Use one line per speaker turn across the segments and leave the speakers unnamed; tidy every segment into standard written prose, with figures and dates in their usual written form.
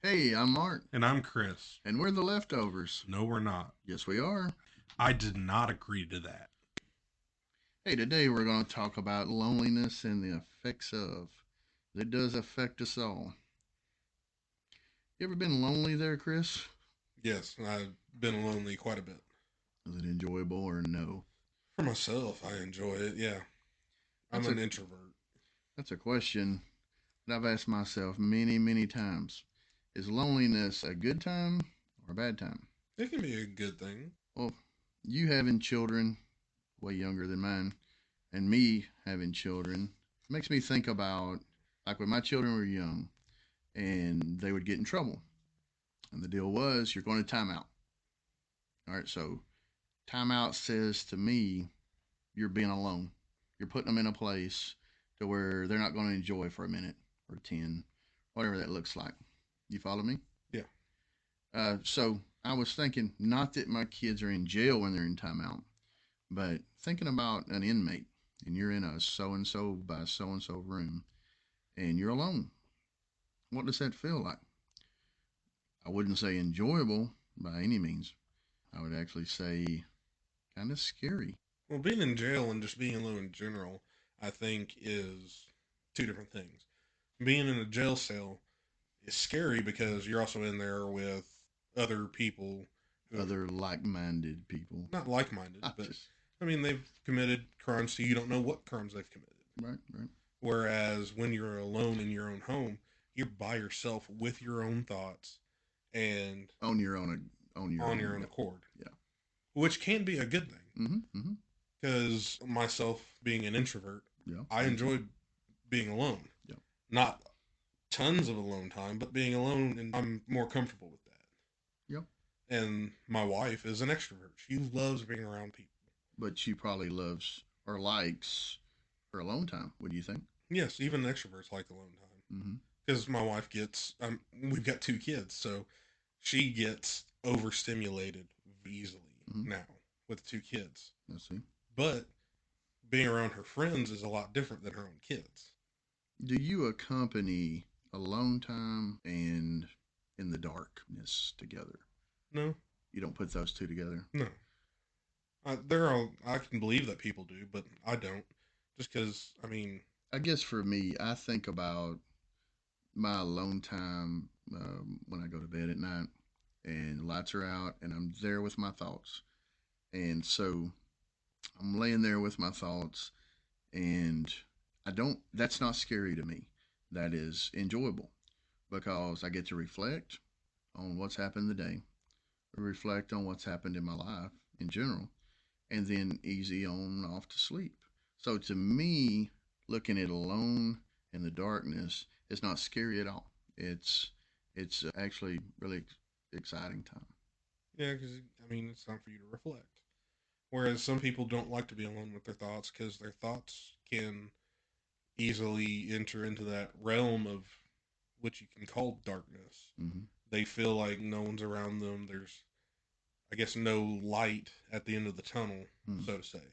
Hey, I'm Mark,
And I'm Chris.
and we're the leftovers.
No, we're not.
Yes, we are.
I did not agree to that.
Hey, today we're going to talk about loneliness and the effects of. It does affect us all. You ever been lonely there, Chris?
Yes, I've been lonely quite a bit.
Is it enjoyable or no?
For myself, I enjoy it. Yeah, I'm
That's a
an introvert.
that's a question that I've asked myself many, many times. Is loneliness a good time or a bad time?
It can be a good thing.
Well, you having children way younger than mine, and me having children makes me think about like when my children were young and they would get in trouble. And the deal was you're going to timeout. All right, so timeout says to me you're being alone. You're putting them in a place to where they're not going to enjoy for a minute or 10, whatever that looks like. You follow me?
Yeah.
So I was thinking, not that my kids are in jail when they're in timeout, but thinking about an inmate and you're in a so and so by so and so room and you're alone. What does that feel like? I wouldn't say enjoyable by any means. I would actually say kind of scary.
Well, being in jail and just being alone in general, I think, is two different things. Being in a jail cell is scary because you're also in there with other people who have
Other like minded people.
not like minded,
I
but
just,
I mean, they've committed crimes, so you don't know what crimes they've committed.
right, right.
Whereas when you're alone in your own home, you're by yourself with your own thoughts and
On your own, on your
on your
own.
own
Yeah,
accord,
yeah.
which can be a good thing.
Mm-hmm.
Because myself being an introvert,
Yeah,
I
me too.
enjoy being alone.
Yeah,
Not tons of alone time, but being alone, and I'm more comfortable with that.
yeah.
And my wife is an extrovert. She loves being around people.
But she probably loves or likes her alone time. What do you think?
Yes, even extroverts like alone time.
Mm-hmm.
Because my wife gets, we've got two kids, so she gets overstimulated easily
Mm-hmm.
now with two kids.
Let's see.
But being around her friends is a lot different than her own kids.
Do you accompany alone time and in the darkness together?
No,
You don't put those two together.
no. I can believe that people do, but I don't. Just because, I mean,
I guess for me, I think about my alone time when I go to bed at night and the lights are out and I'm there with my thoughts. And so I'm laying there with my thoughts and that's not scary to me. That is enjoyable because I get to reflect on what's happened today, reflect on what's happened in my life in general, and then easy on off to sleep. So to me, looking at alone in the darkness is not scary at all. It's actually really exciting time.
yeah, because, I mean, it's time for you to reflect. Whereas some people don't like to be alone with their thoughts because their thoughts can easily enter into that realm of what you can call darkness.
Mm-hmm.
They feel like no one's around them. There's, I guess, no light at the end of the tunnel,
Mm-hmm.
so to say.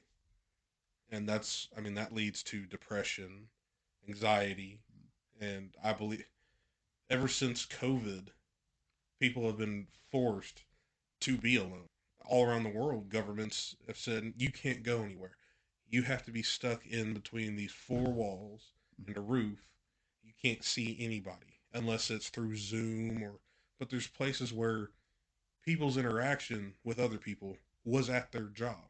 And that's, I mean, that leads to depression, anxiety, and I believe ever since COVID, people have been forced to be alone. All around the world, governments have said you can't go anywhere. You have to be stuck in between these four walls and a roof. You can't see anybody unless it's through Zoom or. But there's places where people's interaction with other people was at their job,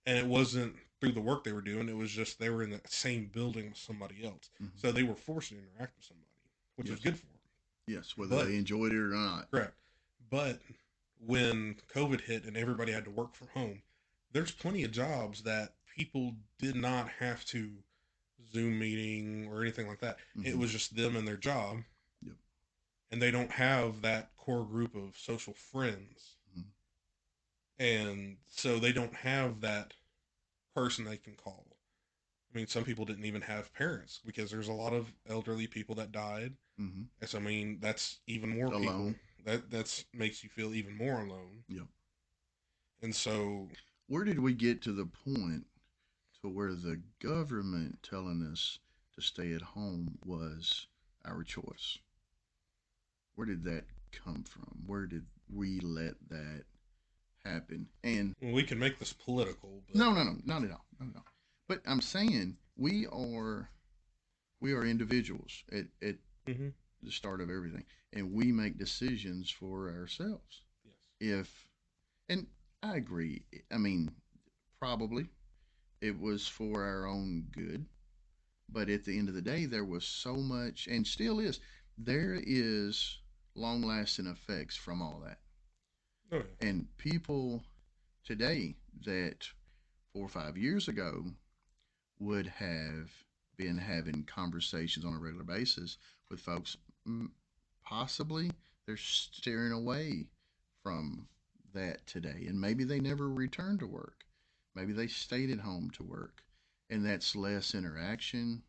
and it wasn't through the work they were doing. It was just they were in the same building with somebody else,
Mm-hmm.
so they were forced to interact with somebody, which was
Yes,
good for them.
yes, whether
But
they enjoyed it or not.
correct. But when COVID hit and everybody had to work from home, there's plenty of jobs that people did not have to Zoom meeting or anything like that. It
Mm-hmm.
was just them and their job,
Yep.
and they don't have that core group of social friends.
Mm-hmm.
And so they don't have that person they can call. I mean, some people didn't even have parents because there's a lot of elderly people that died.
Mm-hmm.
And so, I mean, that's even more people.
Alone.
That's makes you feel even more alone.
Yep.
And so,
Where did we get to the point to where the government telling us to stay at home was our choice? Where did that come from? Where did we let that happen? And
Well, we can make this political, but
no, no, no, not at all, not at all. But I'm saying we are individuals at
hmm
the start of everything, and we make decisions for ourselves.
yes,
If and I agree. I mean, probably it was for our own good, but at the end of the day, there was so much, and still is. There is long lasting effects from all that,
oh yeah,
and people today that 4 or 5 years ago would have been having conversations on a regular basis with folks. Possibly they're steering away from that today, and maybe they never returned to work. Maybe they stayed at home to work, and that's less interaction.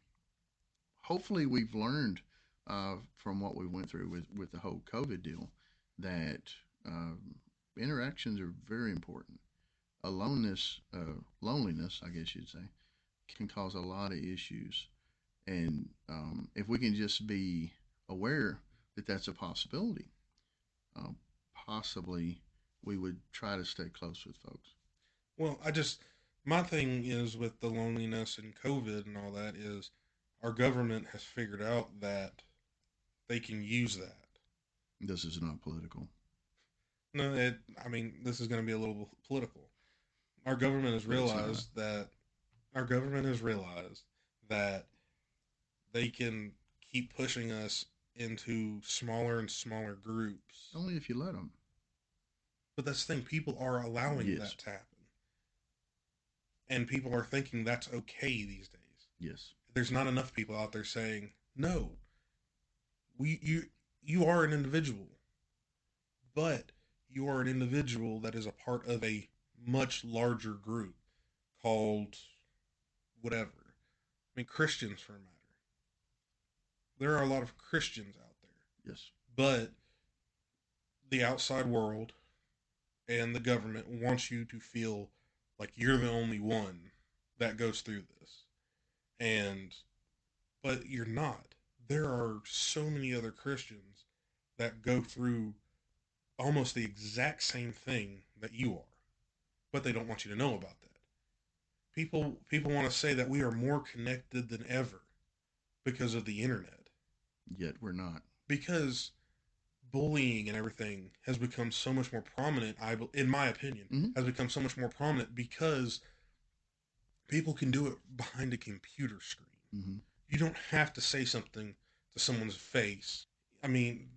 Hopefully, we've learned from what we went through with the whole COVID deal that interactions are very important. Aloneness, loneliness, I guess you'd say, can cause a lot of issues. And if we can just be aware that that's a possibility, uh, possibly we would try to stay close with folks.
well, my thing is with the loneliness and COVID and all that is our government has figured out that they can use that.
This is not political.
No, I mean, this is going to be a little political. Our government has
But it's not.
realized that our government has realized that they can keep pushing us into smaller and smaller groups.
Only if you let them.
But that's the thing, people are allowing
Yes.
that to happen. And people are thinking that's okay these days.
Yes.
There's not enough people out there saying, no, we you are an individual, but you are an individual that is a part of a much larger group called whatever. I mean, Christians for a matter. There are a lot of Christians out there,
Yes.
but the outside world and the government wants you to feel like you're the only one that goes through this. And but you're not. There are so many other Christians that go through almost the exact same thing that you are, but they don't want you to know about that. People want to say that we are more connected than ever because of the internet.
Yet we're not.
Because bullying and everything has become so much more prominent, in my opinion,
Mm-hmm.
has become so much more prominent because people can do it behind a computer screen.
Mm-hmm.
You don't have to say something to someone's face. I mean,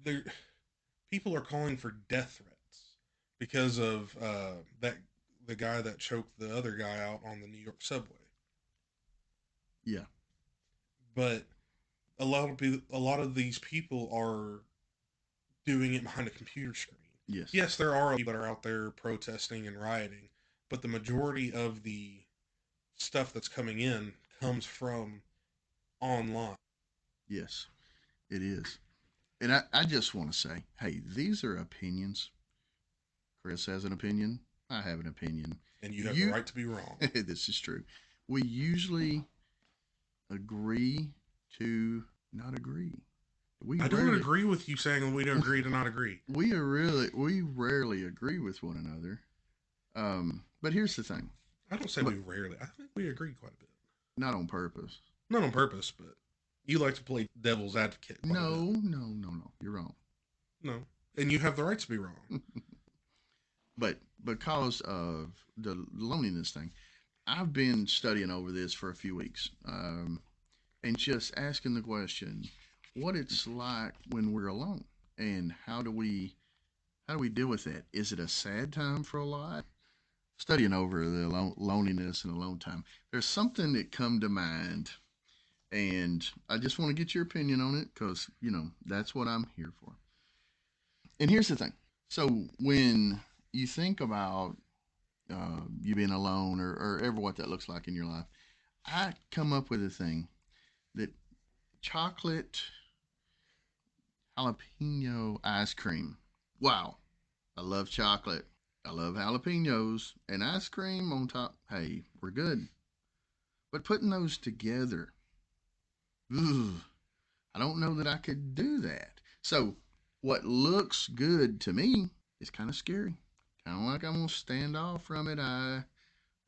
people are calling for death threats because of that the guy that choked the other guy out on the New York subway.
Yeah.
But a lot of these people are doing it behind a computer screen.
Yes.
Yes, there are people that are out there protesting and rioting, but the majority of the stuff that's coming in comes from online.
Yes. It is. And I just want to say, hey, these are opinions. Chris has an opinion. I have an opinion.
And you have the
You,
right to be wrong.
this is true. We usually agree to not agree. We
I don't
rarely,
agree with you saying we don't agree to not agree.
we rarely agree with one another. But here's the thing.
I don't say
But
we rarely. I think we agree quite a bit.
not on purpose.
Not on purpose, but you like to play devil's advocate quite a
No,
bit.
no, no, no. You're wrong.
No. And you have the right to be wrong.
But because of the loneliness thing, I've been studying over this for a few weeks, and just asking the question, what it's like when we're alone, and how do we deal with that? Is it a sad time for a lot? Studying over the loneliness and alone time, there's something that come to mind, and I just want to get your opinion on it because that's what I'm here for. And here's the thing. So when you think about you being alone or ever what that looks like in your life, I come up with a thing that chocolate jalapeno ice cream. Wow. I love chocolate. I love jalapenos and ice cream on top. Hey, we're good. But putting those together, ugh, I don't know that I could do that. So what looks good to me is kind of scary. Kind of like I'm gonna stand off from it. I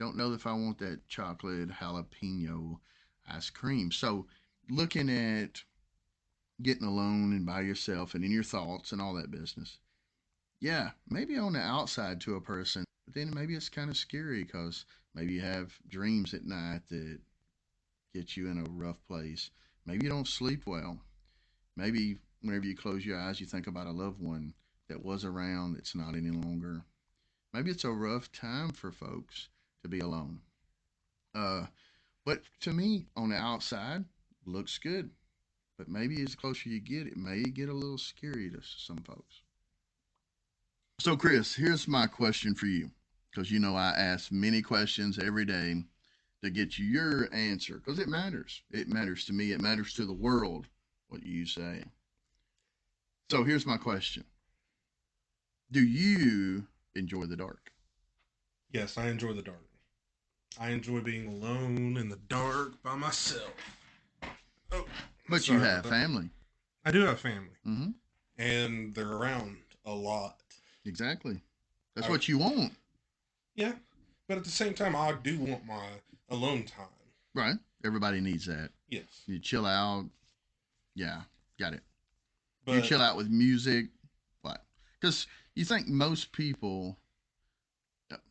don't know if I want that chocolate jalapeno ice cream. So, looking at getting alone and by yourself and in your thoughts and all that business, yeah, maybe on the outside to a person, but then maybe it's kind of scary because maybe you have dreams at night that get you in a rough place. Maybe you don't sleep well. Maybe whenever you close your eyes, you think about a loved one that was around that's not any longer. Maybe it's a rough time for folks to be alone. Uh, but to me, on the outside, looks good. But maybe as closer you get, it may get a little scary to some folks. So, Chris, here's my question for you. Because you know I ask many questions every day to get you your answer. Because it matters. It matters to me. It matters to the world what you say. So here's my question: do you enjoy the dark?
Yes, I enjoy the dark. I enjoy being alone in the dark by myself. Oh,
But you
sorry about
have
that.
family.
I do have family,
Mm-hmm.
and they're around a lot.
Exactly. That's
I,
what you want,
yeah, but at the same time, I do want my alone time.
right? Everybody needs that.
Yes,
You chill out. Yeah, got it. You
but
chill out with music. What? Because you think most people,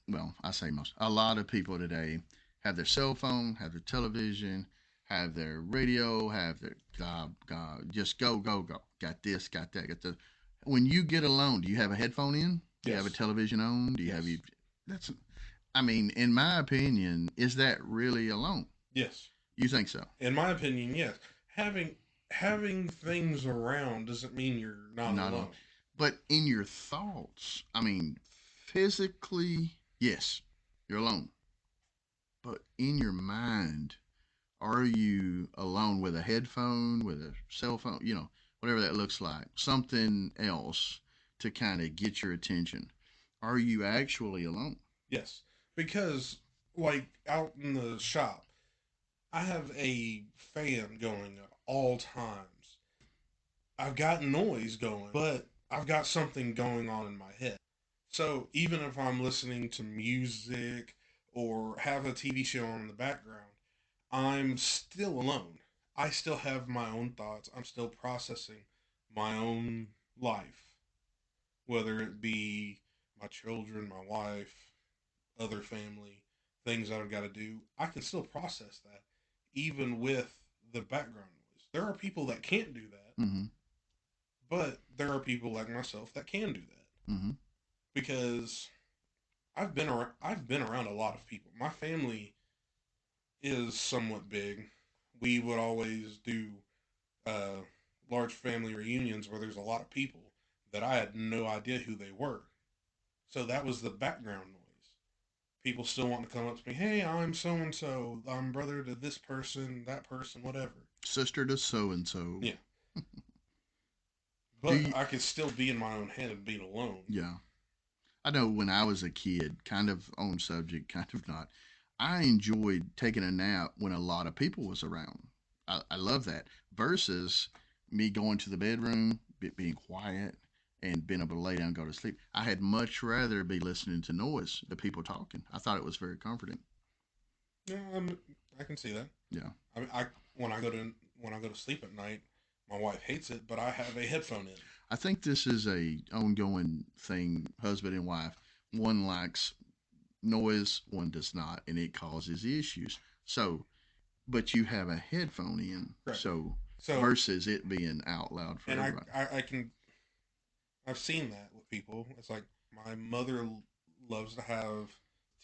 well, I say most, a lot of people today have their cell phone, have their television, have their radio, have their just go, go, go. Got this, got that, got the. When you get alone, do you have a headphone in? Do you have a
yes,
television on? Do you have
yes,
you? That's, I mean, in my opinion, is that really alone?
yes.
You think so?
In my opinion, yes. Having having things around doesn't mean you're not
Not alone.
alone.
But in your thoughts, I mean, physically, yes, you're alone. But in your mind, are you alone with a headphone, with a cell phone, whatever that looks like, something else to kind of get your attention? Are you actually alone?
Yes, because like out in the shop, I have a fan going at all times. I've got noise going, but I've got something going on in my head. So even if I'm listening to music or have a TV show on in the background, I'm still alone. I still have my own thoughts. I'm still processing my own life, whether it be my children, my wife, other family, things that I've got to do. I can still process that, even with the background noise. There are people that can't do that,
Mm-hmm.
but there are people like myself that can do that
Mm-hmm.
because I've been around a lot of people. My family is somewhat big. We would always do uh, large family reunions where there's a lot of people that I had no idea who they were. So that was the background noise. People still want to come up to me, hey, I'm so and so. I'm brother to this person, that person, whatever.
Sister to so and so.
Yeah.
Do
But
you?
I could still be in my own head and being alone.
Yeah. I know when I was a kid, kind of on subject, kind of not. I enjoyed taking a nap when a lot of people was around. I love that versus me going to the bedroom, being quiet, and being able to lay down and go to sleep. I had much rather be listening to noise, the people talking. I thought it was very comforting.
Yeah, I can see that.
Yeah.
I mean, I when I go to sleep at night, my wife hates it, but I have a headphone in.
I think this is a ongoing thing, husband and wife. One likes noise, one does not, and it causes issues. So but you have a headphone in,
Correct.
so
So,
versus it being out loud for
and
everybody.
I can I've seen that with people. It's like my mother loves to have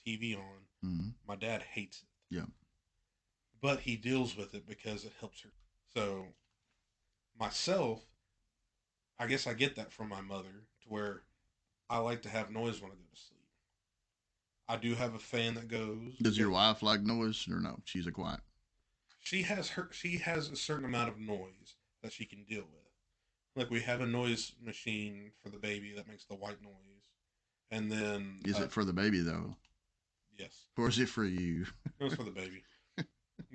TV on.
Mm-hmm.
My dad hates it,
Yeah,
but he deals with it because it helps her. So myself, I guess I get that from my mother to where I like to have noise when I go to sleep. I do have a fan that goes.
does your wife like noise or no? She's a quiet.
She has a certain amount of noise that she can deal with. Like we have a noise machine for the baby that makes the white noise, and then
Is it for the baby though,
yes,
or is it for you?
it was for the baby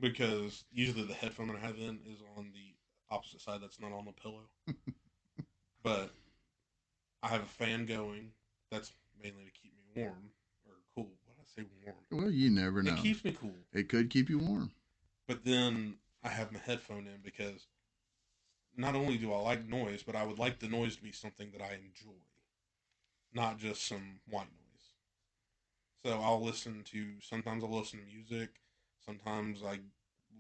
because usually the headphone that I have in is on the opposite side that's not on the pillow. But I have a fan going. That's mainly to keep me warm or cool. What did I say, warm?
Well, you never
It
know.
keeps me cool.
It could keep you warm.
But then I have my headphone in because not only do I like noise, but I would like the noise to be something that I enjoy, not just some white noise. So sometimes I'll listen to music, sometimes I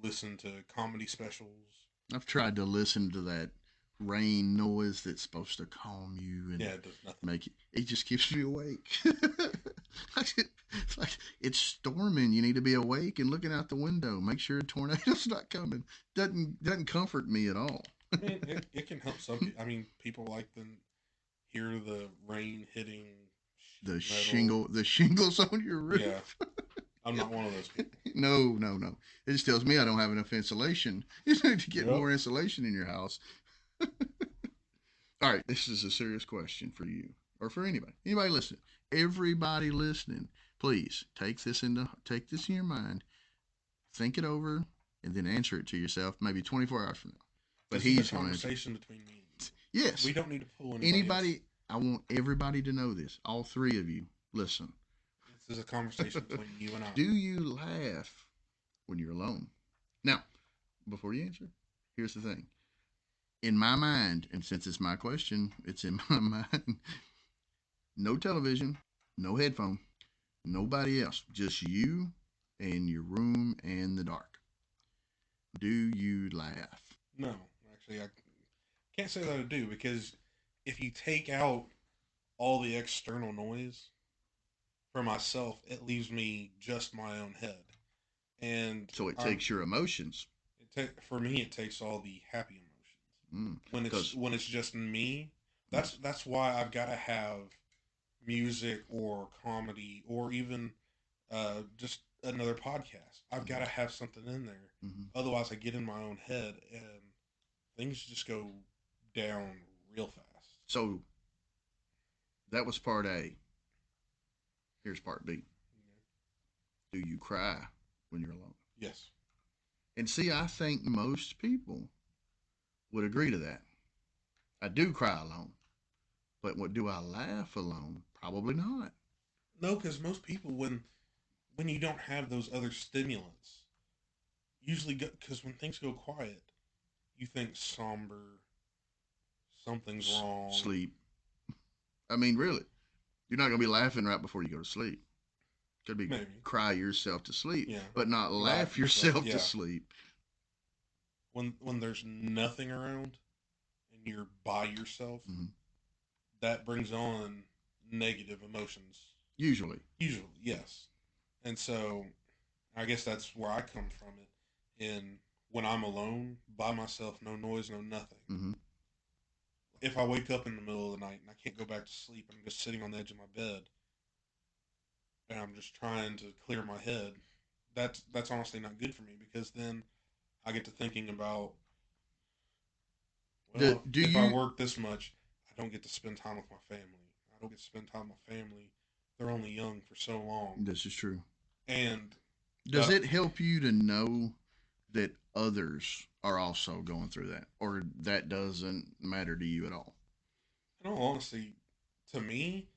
listen to comedy specials.
I've tried to listen to that rain noise that's supposed to calm you and
Yeah, it does nothing.
make it. It just keeps me awake. It's like it's storming. You need to be awake and looking out the window. Make sure a tornado's not coming. Doesn't comfort me at all.
I mean, it can help some people. I mean, people like to hear the rain hitting metal.
The shingles on your roof.
Yeah, I'm not one of those people.
No. It just tells me I don't have enough insulation. You need to get
Yep.
more insulation in your house. All right, this is a serious question for you or for anybody. Anybody listening? Everybody listening, please take this in your mind, think it over, and then answer it to yourself. Maybe 24 hours from now. But
This is
he's
a
going to answer.
conversation between me and
Yes.
you. We don't need to pull anybody.
Anybody. I want everybody to know this. All three of you, listen.
This is a conversation between you and I.
Do you laugh when you're alone? Now, before you answer, here's the thing. In my mind, and since it's my question, it's in my mind. No television, no headphone, nobody else, just you and your room and the dark. Do you laugh?
No, actually, I can't say that I do because if you take out all the external noise for myself, it leaves me just my own head. And
So it takes your emotions.
For me, it takes all the happy emotions.
Mm,
when it's just me, that's why I've got to have music or comedy or even just another podcast. I've got to have something in there.
Mm-hmm.
Otherwise, I get in my own head and things just go down real fast.
So that was part A. Here's part B. Do you cry when you're alone?
Yes.
And see, I think most people would agree to that. I do cry alone. But what do I laugh alone? Probably not.
No, because most people, when you don't have those other stimulants, usually because when things go quiet, you think somber, something's wrong.
Sleep. I mean, really, you're not going to be laughing right before you go to sleep. Could be
Maybe.
Cry yourself to sleep,
yeah,
but not laugh yourself to sleep.
When there's nothing around and you're by yourself,
mm-hmm.
that brings on negative emotions.
Usually,
yes. And so, I guess that's where I come from it. In when I'm alone, by myself, no noise, no nothing.
Mm-hmm.
If I wake up in the middle of the night and I can't go back to sleep, I'm just sitting on the edge of my bed, and I'm just trying to clear my head. That's honestly not good for me because then I get to thinking about, well, if I work this much, I don't get to spend time with my family. I don't get to spend time with my family. They're only young for so long.
This is true.
And
does it help you to know that others are also going through that, or that doesn't matter to you at all?
In all honesty, to me,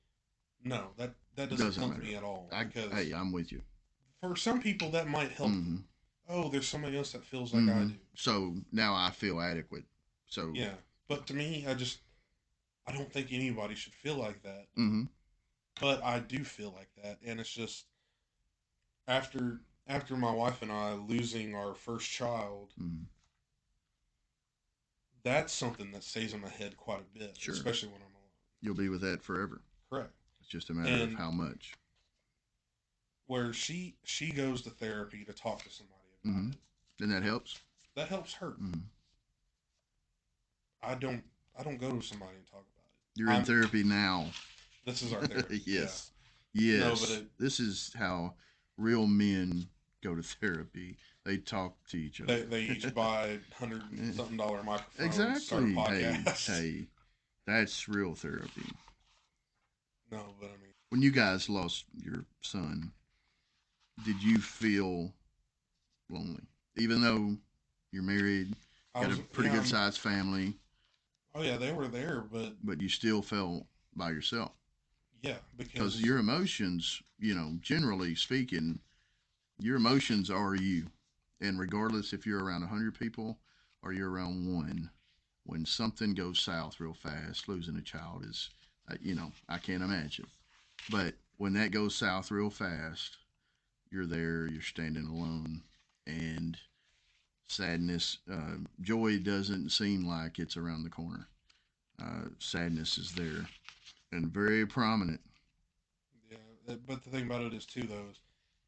no, that doesn't help me at all.
Hey, I'm with you.
For some people, that might help
mm-hmm.
them. Oh, there's somebody else that feels like
mm-hmm.
I do.
So now I feel adequate. So
yeah, but to me, I don't think anybody should feel like that.
Mm-hmm.
But I do feel like that, and it's just after my wife and I losing our first child,
mm-hmm.
that's something that stays in my head quite a bit,
sure.
Especially when I'm alone.
You'll be with that forever.
Correct.
It's just a matter of how much.
Where she goes to therapy to talk to somebody about
mm-hmm. it. And that helps?
That helps her.
Mm-hmm.
I don't go to somebody and talk about it.
You're in therapy now.
This is our therapy.
Yes.
Yeah.
Yes. No, this is how real men go to therapy. They talk to each other.
They each buy $100-something microphones.
Exactly. Hey, that's real therapy.
No, but I mean,
when you guys lost your son, did you feel lonely? Even though you're married, got a pretty good sized family.
Oh yeah, they were there, but
you still felt by yourself.
Yeah,
Because
because
your emotions, generally speaking, your emotions are you. And regardless if you're around 100 people or you're around one, when something goes south real fast, losing a child is, I can't imagine. But when that goes south real fast, you're there, you're standing alone, and sadness, joy doesn't seem like it's around the corner. Sadness is there and very prominent.
yeah, but the thing about it is too though is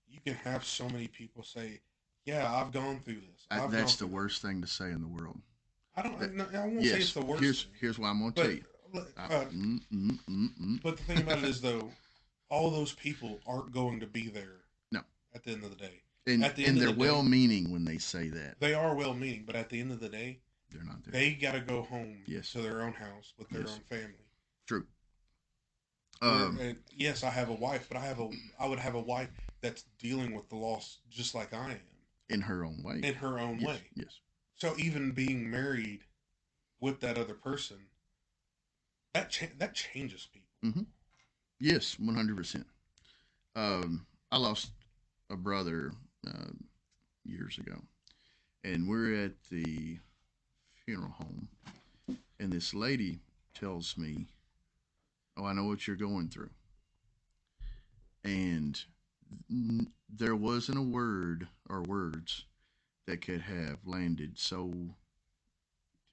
you can have so many people say, "Yeah, I've gone through this. I've gone
That's the
through that."
worst thing to say in the world.
I don't.
That,
I won't say it's
yes,
the worst
here's
thing,
here's what I'm going to tell
but
you. I,
uh,
mm, mm, mm, mm.
but the thing about it is though, all those people aren't going to be there
No,
at the end of the day.
and
At the end
and
of
they're
the
well
day,
meaning when they say that.
they are well meaning, but at the end of the day,
They're not there.
they got to go home
Yes,
to their own house with their
yes,
own family.
true.
Where
Um,
yes, I have a wife, but I would have a wife that's dealing with the loss just like I am
in her own way.
in her own
Yes,
way.
yes.
So even being married with that other person, that changes people.
Mm-hmm. Yes, 100%. I lost a brother uh, years ago, and we're at the funeral home, and this lady tells me, "Oh, I know what you're going through," and there wasn't a word or words that could have landed so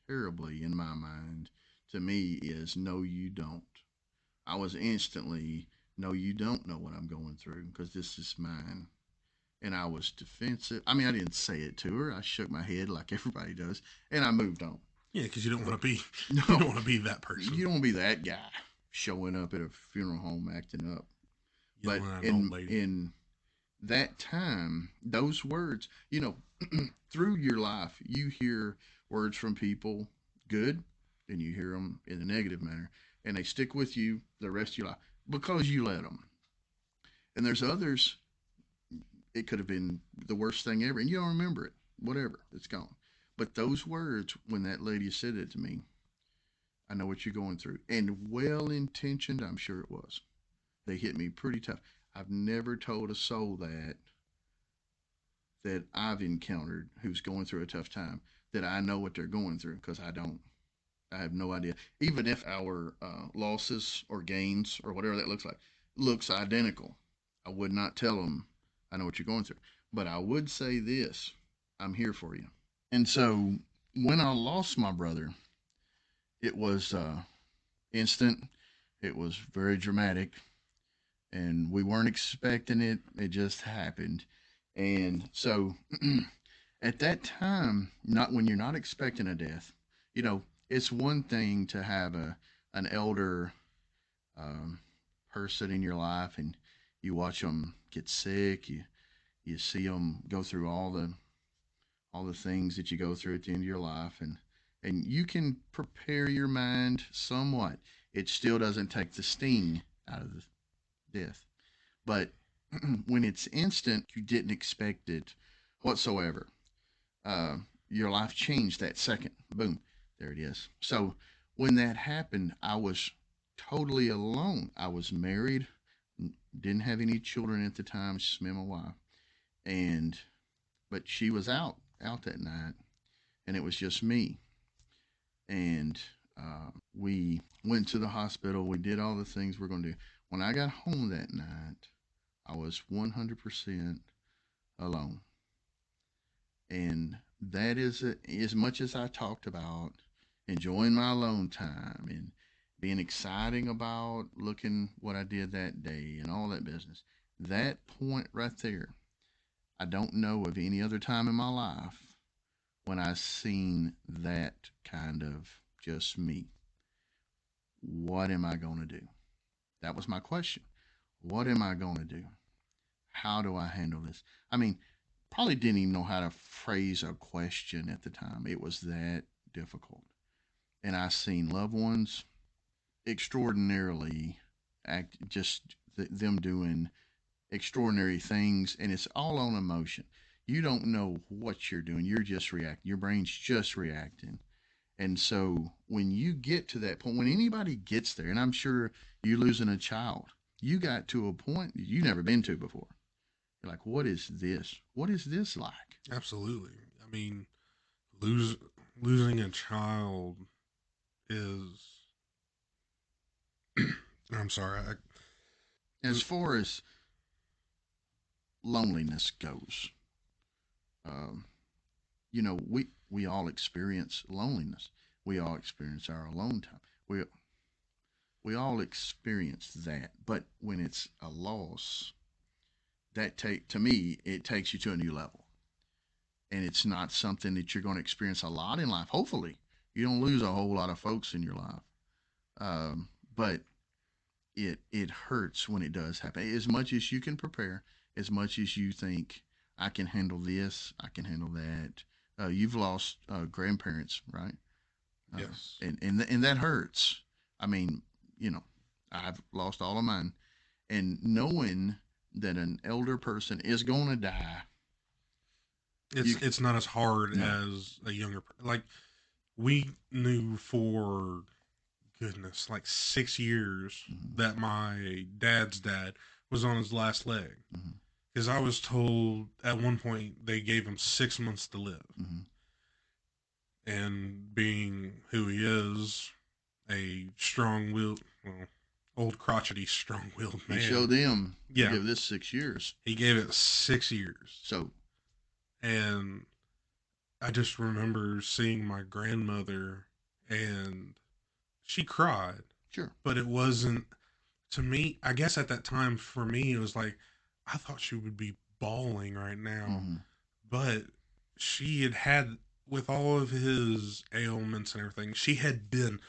terribly in my mind to me is no, you don't. I was instantly, no, you don't know what I'm going through because this is mine. And I was defensive. I mean, I didn't say it to her. I shook my head like everybody does, and I moved on.
Yeah, because you don't want to be you don't
No,
want to be that person.
you don't want to be that guy showing up at a funeral home acting up. But
Yelling at an old
in
lady.
in that time, those words, through your life, you hear words from people, good, and you hear them in a negative manner, and they stick with you the rest of your life because you let them. And there's others, it could have been the worst thing ever, and you don't remember it, whatever, it's gone. But those words, when that lady said it to me, I know what you're going through. And well intentioned, I'm sure it was. They hit me pretty tough. I've never told a soul that I've encountered who's going through a tough time that I know what they're going through because I don't. I have no idea. Even if our losses or gains or whatever that looks like looks identical, I would not tell them I know what you're going through. But I would say this: I'm here for you. And so when I lost my brother, it was instant. It was very dramatic, and we weren't expecting it. It just happened. And so at that time, not when you're not expecting a death, it's one thing to have an elder um, person in your life, and you watch them get sick. You see them go through all the things that you go through at the end of your life, and you can prepare your mind somewhat. It still doesn't take the sting out of the death. But when it's instant, you didn't expect it whatsoever. Uh, your life changed that second. Boom, there it is. So when that happened, I was totally alone. I was married, didn't have any children at the time. Just me and my wife, and but she was out that night, and it was just me. And we went to the hospital. We did all the things we're going to do. When I got home that night, I was 100% alone. And that is as much as I talked about enjoying my alone time and being exciting about looking what I did that day and all that business. That point right there, I don't know of any other time in my life when I seen that kind of just me. What am I going to do? That was my question. What am I going to do? How do I handle this? I mean, probably didn't even know how to phrase a question at the time. It was that difficult. And I seen loved ones extraordinarily act just them doing extraordinary things, and it's all on emotion. You don't know what you're doing. You're just reacting. Your brain's just reacting. And so when you get to that point, when anybody gets there, and I'm sure you losing a child, you got to a point you never been to before. You're like, what is this? What is this like?
Absolutely. I mean, lose losing a child is. I'm sorry.
As far as loneliness goes, um, we all experience loneliness. We all experience our alone time. We all experience that. But when it's a loss, that take to me it takes you to a new level, and it's not something that you're going to experience a lot in life. Hopefully, you don't lose a whole lot of folks in your life, but it hurts when it does happen. As much as you can prepare, as much as you think I can handle this, I can handle that. You've lost grandparents, right?
Yes.
And that hurts. I mean, you know, I've lost all of mine, and knowing that an elder person is going to die, you
It's not as hard
no.
as a younger like we knew for goodness like 6 years
Mm-hmm.
that my dad's dad was on his last leg
Mm-hmm.
because I was told at one point they gave him 6 months to live,
Mm-hmm.
and being who he is, a strong-willed, well, old crotchety strong-willed
He
man.
showed them to
Yeah,
give this 6 years.
he gave it 6 years,
So
and I just remember seeing my grandmother, and she cried,
sure.
but it wasn't to me. I guess at that time for me, it was like I thought she would be bawling right now,
Mm-hmm.
but she had with all of his ailments and everything, she had been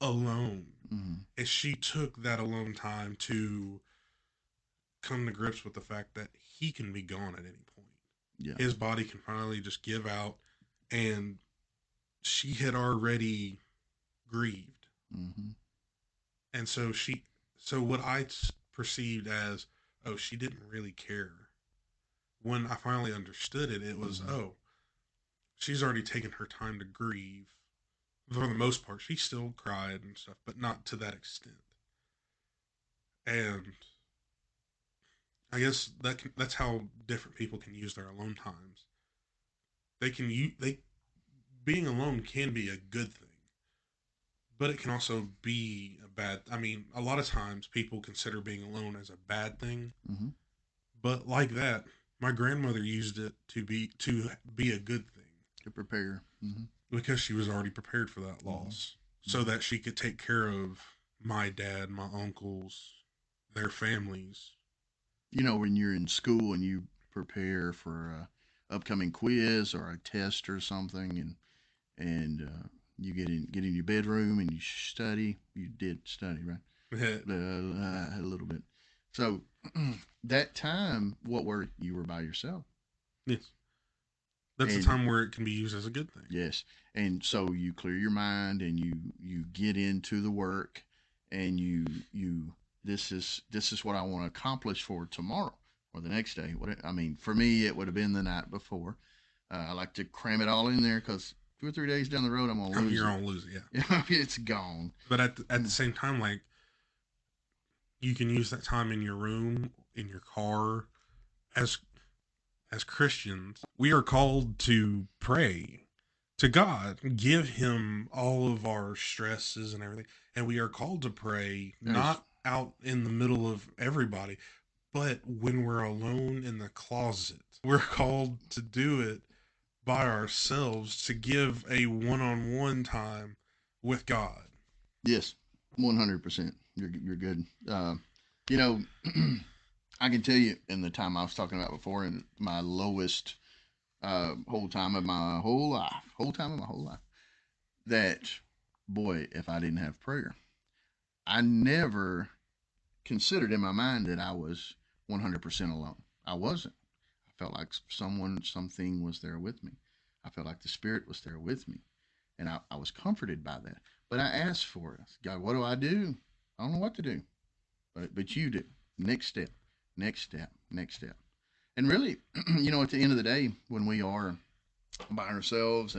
alone,
Mm-hmm.
and she took that alone time to come to grips with the fact that he can be gone at any point.
Yeah.
His body can finally just give out, and she had already grieved,
Mm-hmm.
and so what I perceived as, oh, she didn't really care. When I finally understood it, it was,
Mm-hmm.
oh, she's already taken her time to grieve. For the most part, she still cried and stuff, but not to that extent. And I guess that's how different people can use their alone times. They being alone can be a good thing, but it can also be a bad. I mean, a lot of times people consider being alone as a bad thing,
Mm-hmm.
but like that, my grandmother used it to be a good thing
To prepare. Mm-hmm.
because she was already prepared for that
Mm-hmm.
loss, so that she could take care of my dad, my uncles, their families.
When you're in school and you prepare for a upcoming quiz or a test or something, and you get in your bedroom and you study. You did study, right? A little bit. So that time, what were you were by yourself,
Yes, that's a
and
time where it can be used as a good thing.
yes, and so you clear your mind and you get into the work, and you this is what I want to accomplish for tomorrow or the next day. What I mean, for me, it would have been the night before. I like to cram it all in there because 2 or 3 days down the road, I'm gonna lose
You're
it.
on lose it, yeah.
It's gone.
But at the same time, like you can use that time in your room, in your car, as as Christians, we are called to pray to God, give Him all of our stresses and everything. And we are called to pray
As
not out in the middle of everybody, but when we're alone in the closet. We're called to do it by ourselves to give a one on one time with God.
yes, 100%. You're good. You know, I can tell you in the time I was talking about before, in my lowest whole time of my whole life, that boy, if I didn't have prayer, I never considered in my mind that I was 100% alone. I wasn't. I felt like something was there with me. I felt like the Spirit was there with me. And I was comforted by that. But I asked for it. God, what do I do? I don't know what to do. But you do. Next step, next step, next step. And really, at the end of the day, when we are by ourselves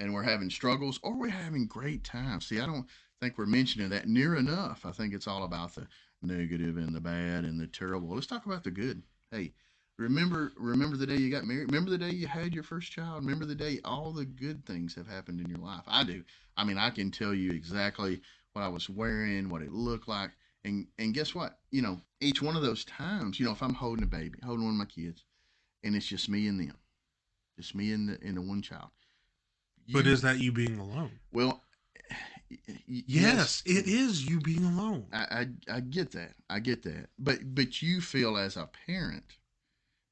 and we're having struggles or we're having great times. See, I don't think we're mentioning that near enough. I think it's all about the negative and the bad and the terrible. Let's talk about the good. Hey, remember the day you got married? Remember the day you had your first child? Remember the day all the good things have happened in your life? I do. I mean, I can tell you exactly what I was wearing, what it looked like. And guess what? Each one of those times, if I'm holding a baby, holding one of my kids, and it's just me and them, just me and the one child.
But
You
is that you being alone?
well,
Yes, it is you being alone.
I get that. I get that. But you feel as a parent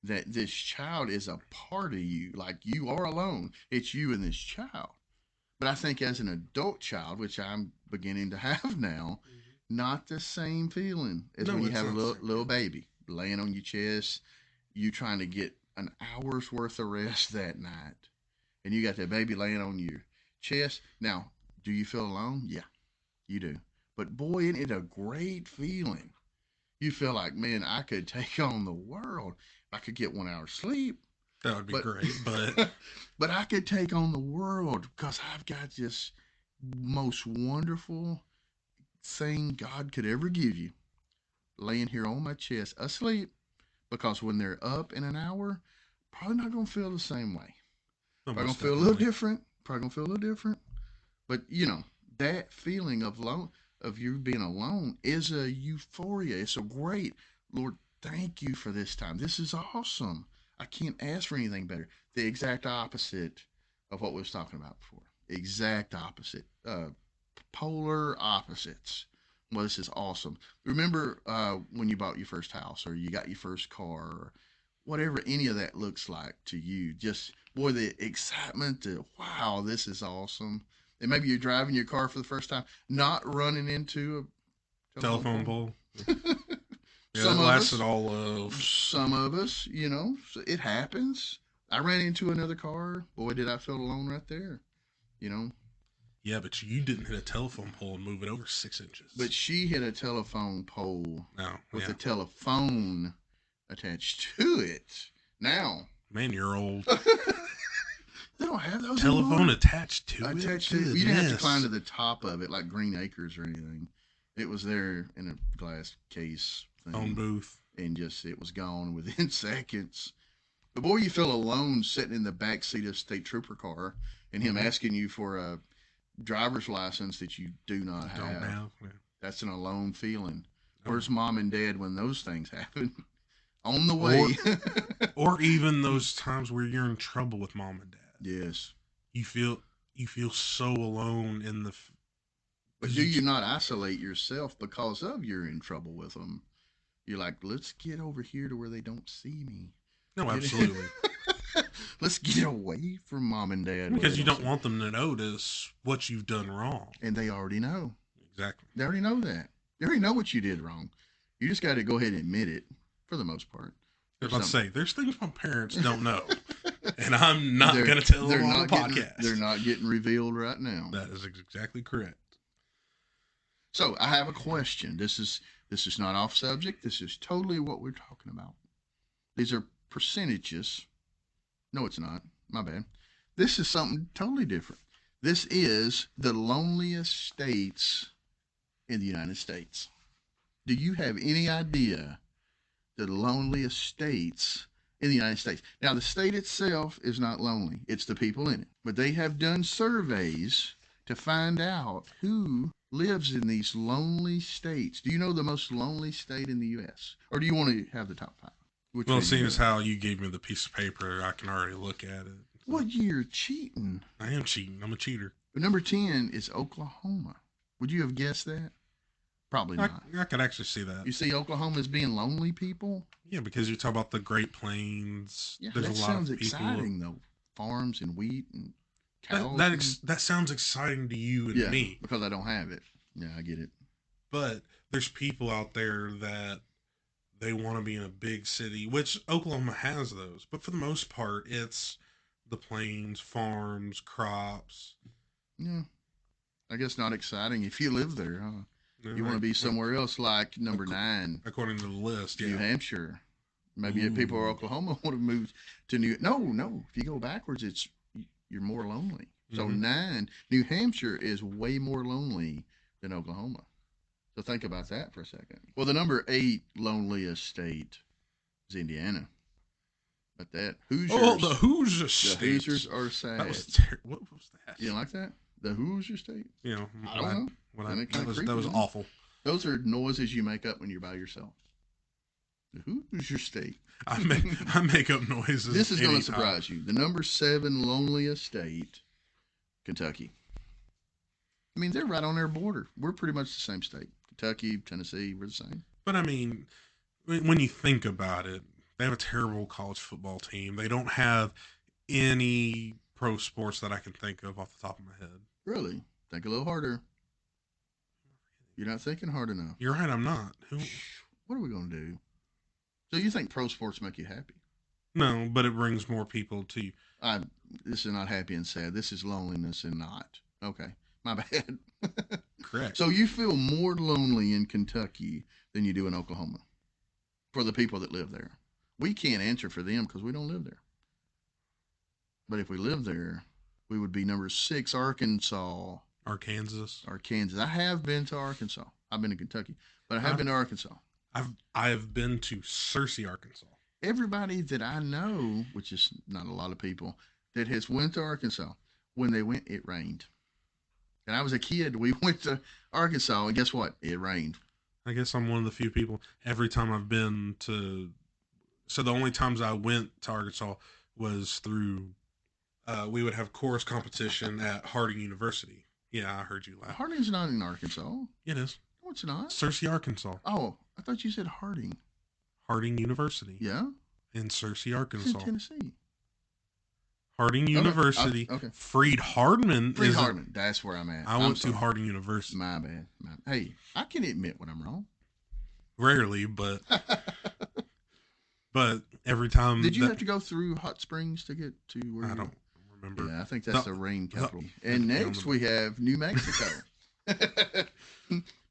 that this child is a part of you, like you are alone. It's you and this child. But I think as an adult child, which I'm beginning to have now, not the same feeling as
No,
when you
it's
have a
not the
little,
same
little
feeling.
baby laying on your chest, you trying to get an hour's worth of rest that night, and you got that baby laying on your chest. Now, do you feel alone? Yeah, you do. But boy, isn't it a great feeling? You feel like, man, I could take on the world. I could get 1 hour sleep,
That would be
but
great, but
but I could take on the world because I've got this most wonderful thing God could ever give you laying here on my chest asleep, because when they're up in an hour, probably not going to feel the same way. Probably going
almost
to feel a little
definitely.
different. Probably going to feel a little different. But that feeling of you being alone is a euphoria. It's a great, Lord, thank you for this time. This is awesome. I can't ask for anything better. The exact opposite of what we was talking about before. Exact opposite. Polar opposites. Well, this is awesome. Remember when you bought your first house or you got your first car or whatever any of that looks like to you. Just, boy, the excitement, the wow, this is awesome. And maybe you're driving your car for the first time, not running into a telephone
Telephone
pole.
pole. Yeah,
some
that
of
lasted
us,
all of.
some of us, it happens. I ran into another car. Boy, did I feel alone right there. You know,
Yeah, but you didn't hit a telephone pole and move it over 6 inches.
but she hit a telephone pole
No,
with
yeah.
a telephone attached to it. Now,
Man, you're old.
they don't have those
Telephone
anymore.
attached to it?
Attached to it. You didn't have to climb to the top of it like Green Acres or anything. It was there in a glass case
Phone
thing,
booth.
and just it was gone within seconds. But boy, you feel alone sitting in the back seat of a state trooper car, and him asking you for a driver's license that you do not
Don't
have.
have. Yeah.
That's an alone feeling.
Oh.
Where's mom and dad when those things happen? On the
Or,
way.
or even those times where you're in trouble with mom and dad.
Yes.
You feel so alone in the.
But do you not isolate yourself because of you're in trouble with them? You're like, let's get over here to where they don't see me.
No, absolutely.
Let's get away from mom and dad.
Because you don't want them to notice what you've done wrong.
And they already know.
Exactly.
They already know that. They already know what you did wrong. You just got to go ahead and admit it for the most part.
I was about to say, there's things my parents don't know. And I'm not going to tell them on the podcast.
They're not getting revealed right now.
That is exactly correct.
So I have a question. This is not off subject. This is totally what we're talking about. These are percentages. No, it's not. My bad. This is something totally different. This is the loneliest states in the United States. Do you have any idea the loneliest states in the United States? Now, the state itself is not lonely. It's the people in it. But they have done surveys to find out who lives in these lonely states. Do you know the most lonely state in the U.S.? Or do you want to have the top five?
Well, seeing as how you gave me the piece of paper, I can already look at it.
Well, you're cheating.
I am cheating. I'm a cheater.
But number 10 is Oklahoma. Would you have guessed that? Probably not.
I could actually see that.
You see Oklahoma as being lonely people?
Yeah, because you talk about the Great Plains.
Yeah,
there's
that
a lot
sounds
of people.
exciting, though. Farms and wheat and cows.
That sounds exciting to you and me.
Because I don't have it. Yeah, I get it.
But there's people out there that they want to be in a big city, which Oklahoma has those. But for the most part, it's the plains, farms, crops.
Yeah. I guess not exciting if you live there, huh? You want to be somewhere else, like number 9.
According to the list, yeah.
New Hampshire. Maybe if people in Oklahoma would have moved to New... No. If you go backwards, you're more lonely. So
Mhm.
9. New Hampshire is way more lonely than Oklahoma. So think about that for a second. Well, the number 8 loneliest state is Indiana. But that
Oh, the
Hoosiers,
Hoosier
the
State.
Hoosiers are
That was
sad.
what was that?
You don't like that? The Hoosier state?
You know,
I don't know. Isn't it kind of
that
creepy?
was
Isn't it?
awful.
Those are noises you make up when you're by yourself. The Hoosier state.
I make up noises.
This is going to
anytime.
surprise you. The number 7 loneliest state, Kentucky. I mean, they're right on their border. We're pretty much the same state. Kentucky, Tennessee, we're the same.
But I mean, when you think about it, they have a terrible college football team. They don't have any pro sports that I can think of off the top of my head.
Really? Think a little harder. You're not thinking hard enough.
You're right, I'm not.
What are we going to do? So you think pro sports make you happy?
No, but it brings more people to you.
This is not happy and sad. This is loneliness and not. Okay, my bad.
Correct.
So you feel more lonely in Kentucky than you do in Oklahoma for the people that live there. We can't answer for them because we don't live there. But if we lived there, we would be number 6, Arkansas.
Arkansas.
Or Kansas. I have been to Arkansas. I've been to Kentucky, but I have been to Arkansas.
I have been to Searcy, Arkansas.
Everybody that I know, which is not a lot of people, that has went to Arkansas, when they went, it rained. And I was a kid. We went to Arkansas, and guess what? It rained.
I guess I'm one of the few people. Every time I've been to, so the only times I went to Arkansas was through. We would have chorus competition at Harding University. Yeah, I heard you laugh.
Harding's not in Arkansas.
It is.
No, it's not.
Searcy, Arkansas.
Oh, I thought you said Harding.
Harding University.
Yeah?
In Searcy,
It's in
Arkansas.
Tennessee.
Harding University.
Okay.
Freed Hardman.
Freed Hardman. That's where I'm at.
I went to Harding University.
My bad. Hey, I can admit when I'm wrong.
Rarely, but every time.
Did you have to go through Hot Springs to get to where
I
you
don't remember.
Yeah, I think that's the rain capital.
No.
And next we have New Mexico.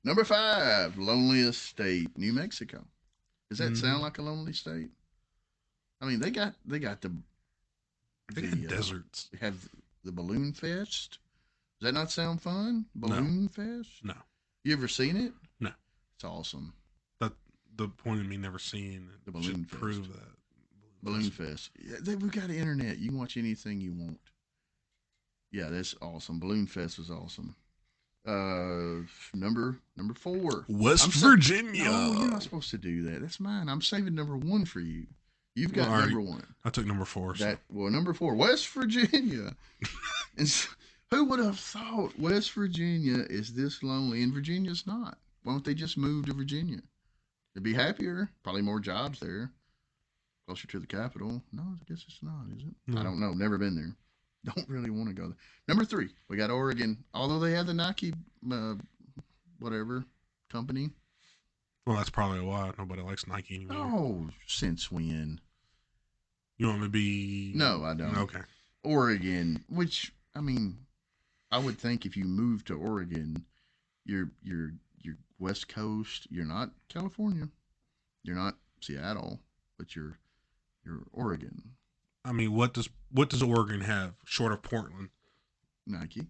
Number 5, loneliest state, New Mexico. Does that sound like a lonely state? I mean, they got the
deserts.
They have the Balloon Fest. Does that not sound fun? Balloon Fest?
No.
You ever seen it?
No.
It's awesome.
That the point of me never seeing it
The Balloon
should
Fest.
prove that.
Balloon Fest. Yeah, we've got the internet. You can watch anything you want. Yeah, that's awesome. Balloon Fest was awesome. Number 4.
West Virginia.
No, you're not supposed to do that. That's mine. I'm saving number 1 for you. You've got number 1.
I took number 4.
Number 4, West Virginia. And who would have thought West Virginia is this lonely? And Virginia's not. Why don't they just move to Virginia? They'd be happier. Probably more jobs there. Closer to the capital. No, I guess it's not, is it?
No.
I don't know. Never been there. Don't really want to go there. Number 3, we got Oregon. Although they have the Nike, whatever, company.
Well, that's probably why nobody likes Nike anymore.
Oh, since when?
You want me to be?
No, I don't.
Okay.
Oregon, which, I mean, I would think if you move to Oregon, you're West Coast. You're not California. You're not Seattle, but you're Oregon.
I mean, what does Oregon have short of Portland?
Nike.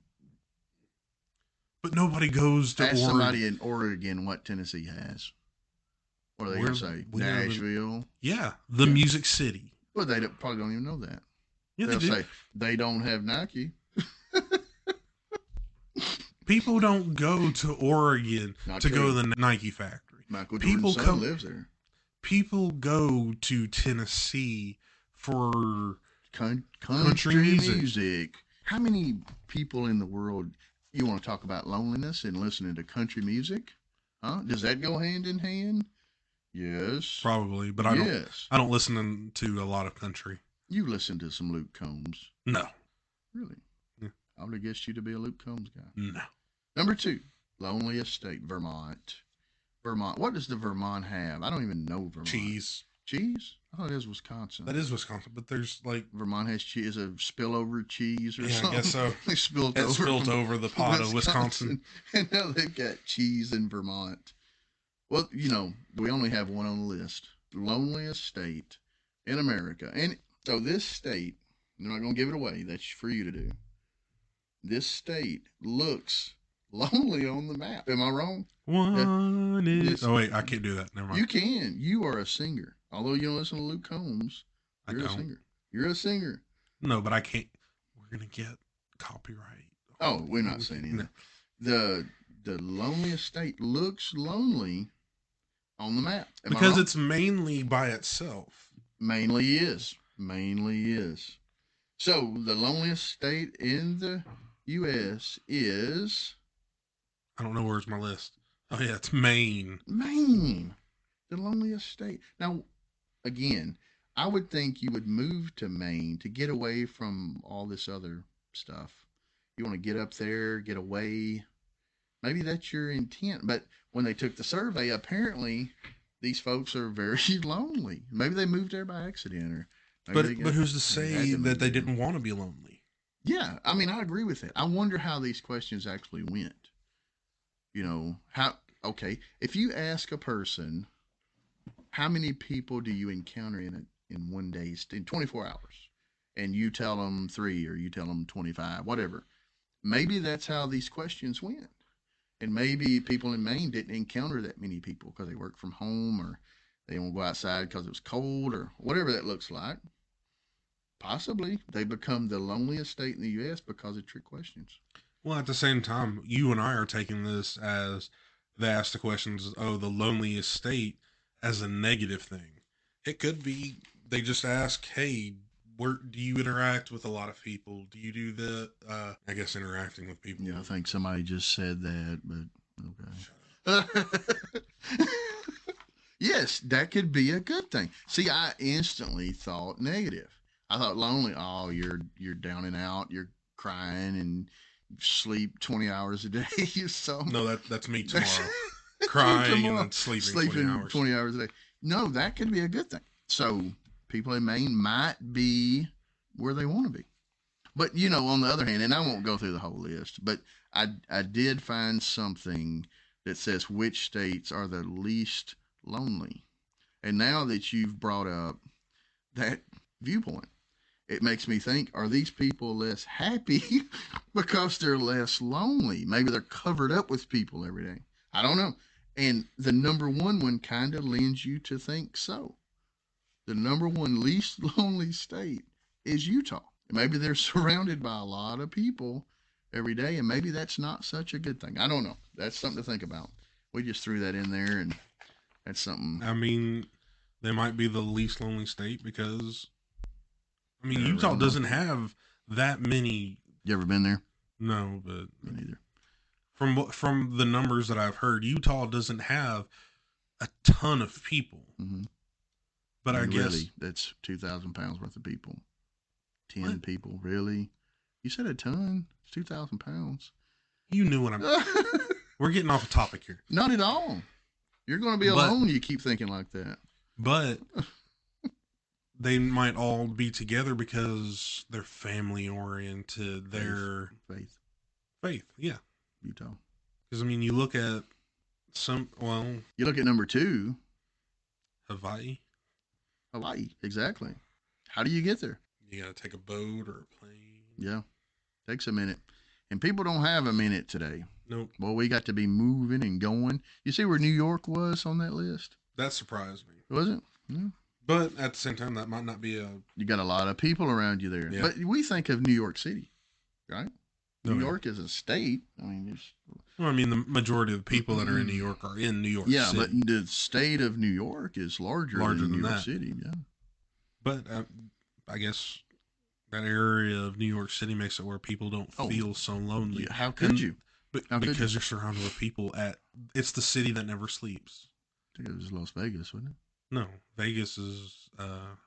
But nobody goes to
Ask
Oregon.
somebody in Oregon what Tennessee has. What are they going to say? Nashville?
Yeah, the Music City.
Well, they probably don't even know that.
Yeah,
They'll
they do.
say they don't have Nike.
People don't go to Oregon
Not
to go
true.
to the Nike factory.
Michael
People
Jordan's son
come-
lives there.
People go to Tennessee for
Country
music.
music. How many people in the world you want to talk about loneliness and listening to country music? Huh? Does that go hand in hand? Yes.
probably, but I
Yes.
don't listen to a lot of country.
You listen to some Luke Combs.
No,
Really?
Yeah.
I would have guessed you to be a Luke Combs guy.
no.
Number 2, loneliest state, Vermont. Vermont. What does the Vermont have? I don't even know Vermont.
Cheese.
Cheese? I thought it was Wisconsin.
That is Wisconsin, but there's like
Vermont has cheese, a spillover cheese or
Yeah, I
something.
guess so.
They spilled
it
over.
spilt
from
over the pot of Wisconsin.
And now they've got cheese in Vermont. Well, we only have one on the list. Loneliest state in America. And so this state, I'm not going to give it away. That's for you to do. this state looks lonely on the map. Am I wrong?
One is.
This
Oh wait, I can't do that. Never mind.
you can. You are a singer. Although you don't listen to Luke Combs,
I
you're a
don't.
singer. You're a singer.
No, but I can't. We're gonna get copyright.
Oh, we're not saying anything. The loneliest state looks lonely on the map. Am I
Because
wrong?
it's mainly by itself.
Mainly is. Mainly is. So the loneliest state in the U.S. is
I don't know where's my list. Oh yeah, it's Maine.
Maine. The loneliest state. Now, again, I would think you would move to Maine to get away from all this other stuff. You want to get up there, get away. Maybe that's your intent. But when they took the survey, apparently these folks are very lonely. Maybe they moved there by accident, or maybe
But who's to
they
say
had to
that
move
they
there.
didn't want to be lonely?
Yeah, I mean, I agree with that. I wonder how these questions actually went. You know, how, okay, if you ask a person, how many people do you encounter in one day, in 24 hours? And you tell them 3 or you tell them 25, whatever. Maybe that's how these questions went. And maybe people in Maine didn't encounter that many people because they work from home or they don't go outside because it was cold or whatever that looks like. Possibly they become the loneliest state in the U.S. because of trick questions.
Well, at the same time, you and I are taking this as they ask the questions, oh, the loneliest state, as a negative thing. It could be they just ask, hey, where do you interact with a lot of people? Do you do the, I guess, interacting with people?
Yeah, I think somebody just said that, but
Shut
okay. Yes, that could be a good thing. See, I instantly thought negative. I thought lonely. Oh, you're down and out. You're crying and sleep 20 hours a day. So
No, that's me tomorrow. Crying and then sleeping 20
sleeping
hours.
20 hours a day. No, that could be a good thing. So people in Maine might be where they want to be. But you know, on the other hand, and I won't go through the whole list, but I did find something that says which states are the least lonely. And now that you've brought up that viewpoint, it makes me think, are these people less happy because they're less lonely? Maybe they're covered up with people every day. I don't know. And the number one kind of leads you to think so. The number one least lonely state is Utah. Maybe they're surrounded by a lot of people every day, and maybe that's not such a good thing. I don't know. That's something to think about. We just threw that in there, and that's something.
I mean, they might be the least lonely state because, I mean,
They're
Utah
around
doesn't
more people.
have that many.
You ever been there?
No, but
Me neither.
from the numbers that I've heard, Utah doesn't have a ton of people.
Mm-hmm.
But I guess
Really, that's 2,000 pounds worth of people. 10
what?
people, really? You said a ton? It's 2,000 pounds.
You knew what I'm. We're getting off a topic here,
Not at all. You're going to be
but
alone. You keep thinking like that.
but they might all be together because they're family oriented. Their
Faith,
faith, yeah.
Utah.
Because I mean, you look at
You look at number 2,
Hawaii.
Hawaii. Exactly. How do you get there?
You got to take a boat or a plane.
Yeah, takes a minute. And people don't have a minute today.
Nope.
Well, we got to be moving and going. You see where New York was on that list?
That surprised me.
Was it? Yeah.
But at the same time, that might not be a.
You got a lot of people around you there.
Yeah.
But we think of New York City, right?
Oh,
New
yeah.
York is a state. I mean, it's,
Well, I mean, the majority of the people that are in New York are in New York
yeah,
City.
but the state of New York is larger than New York
that.
City. Yeah.
But I guess that area of New York City makes it where people don't
Oh.
feel so lonely.
Yeah, how could
And-
you?
But
How could
because
you?
you're surrounded with people it's the city that never sleeps.
I think it was Las Vegas, wasn't it?
No, Vegas is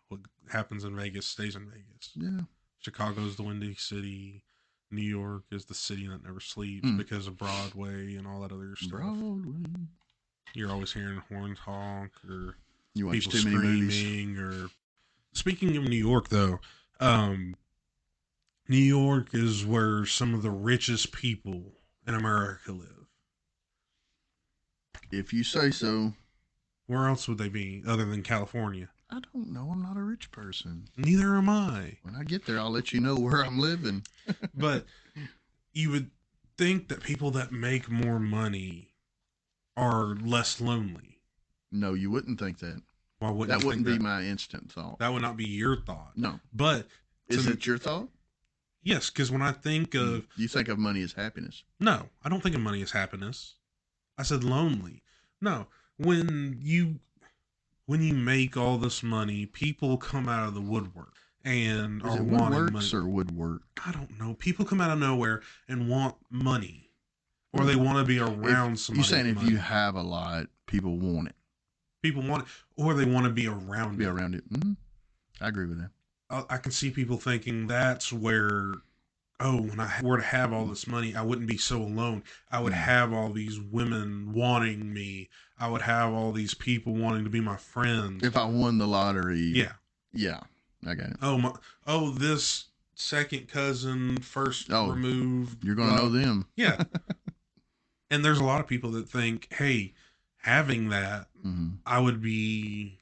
what happens in Vegas stays in Vegas.
Yeah.
Chicago's the windy city. New York is the city that never sleeps
Hmm.
because of Broadway and all that other stuff.
Broadway.
You're always hearing horns honk or
You watch
people
too many movies.
screaming. Or speaking of New York, though, New York is where some of the richest people in America live.
If you say so.
Where else would they be other than California?
I don't know. I'm not a rich person.
Neither am I.
When I get there, I'll let you know where I'm living.
But you would think that people that make more money are less lonely.
No, you wouldn't think that.
Why wouldn't
That
you think
wouldn't be
that?
my instant thought.
That would not be your thought.
No.
But
Is
to
it your thought?
yes, because when I think of
You think of money as happiness.
no, I don't think of money as happiness. I said lonely. No, when you make all this money, people come out of the woodwork and
Is
are
it
wanting money.
woodworks or woodwork?
I don't know. People come out of nowhere and want money, or they want to be around somebody.
You're saying
with
if
money.
you have a lot, people want it.
People want it, or they want to be around
Be
it.
around it. I agree with that.
I can see people thinking that's where, oh, when I were to have all this money, I wouldn't be so alone. I would have all these women wanting me. I would have all these people wanting to be my friends.
If I won the lottery,
yeah,
I got it.
Oh, this second cousin, first removed.
You're gonna know them.
Yeah, and there's a lot of people that think, hey, having that, I would be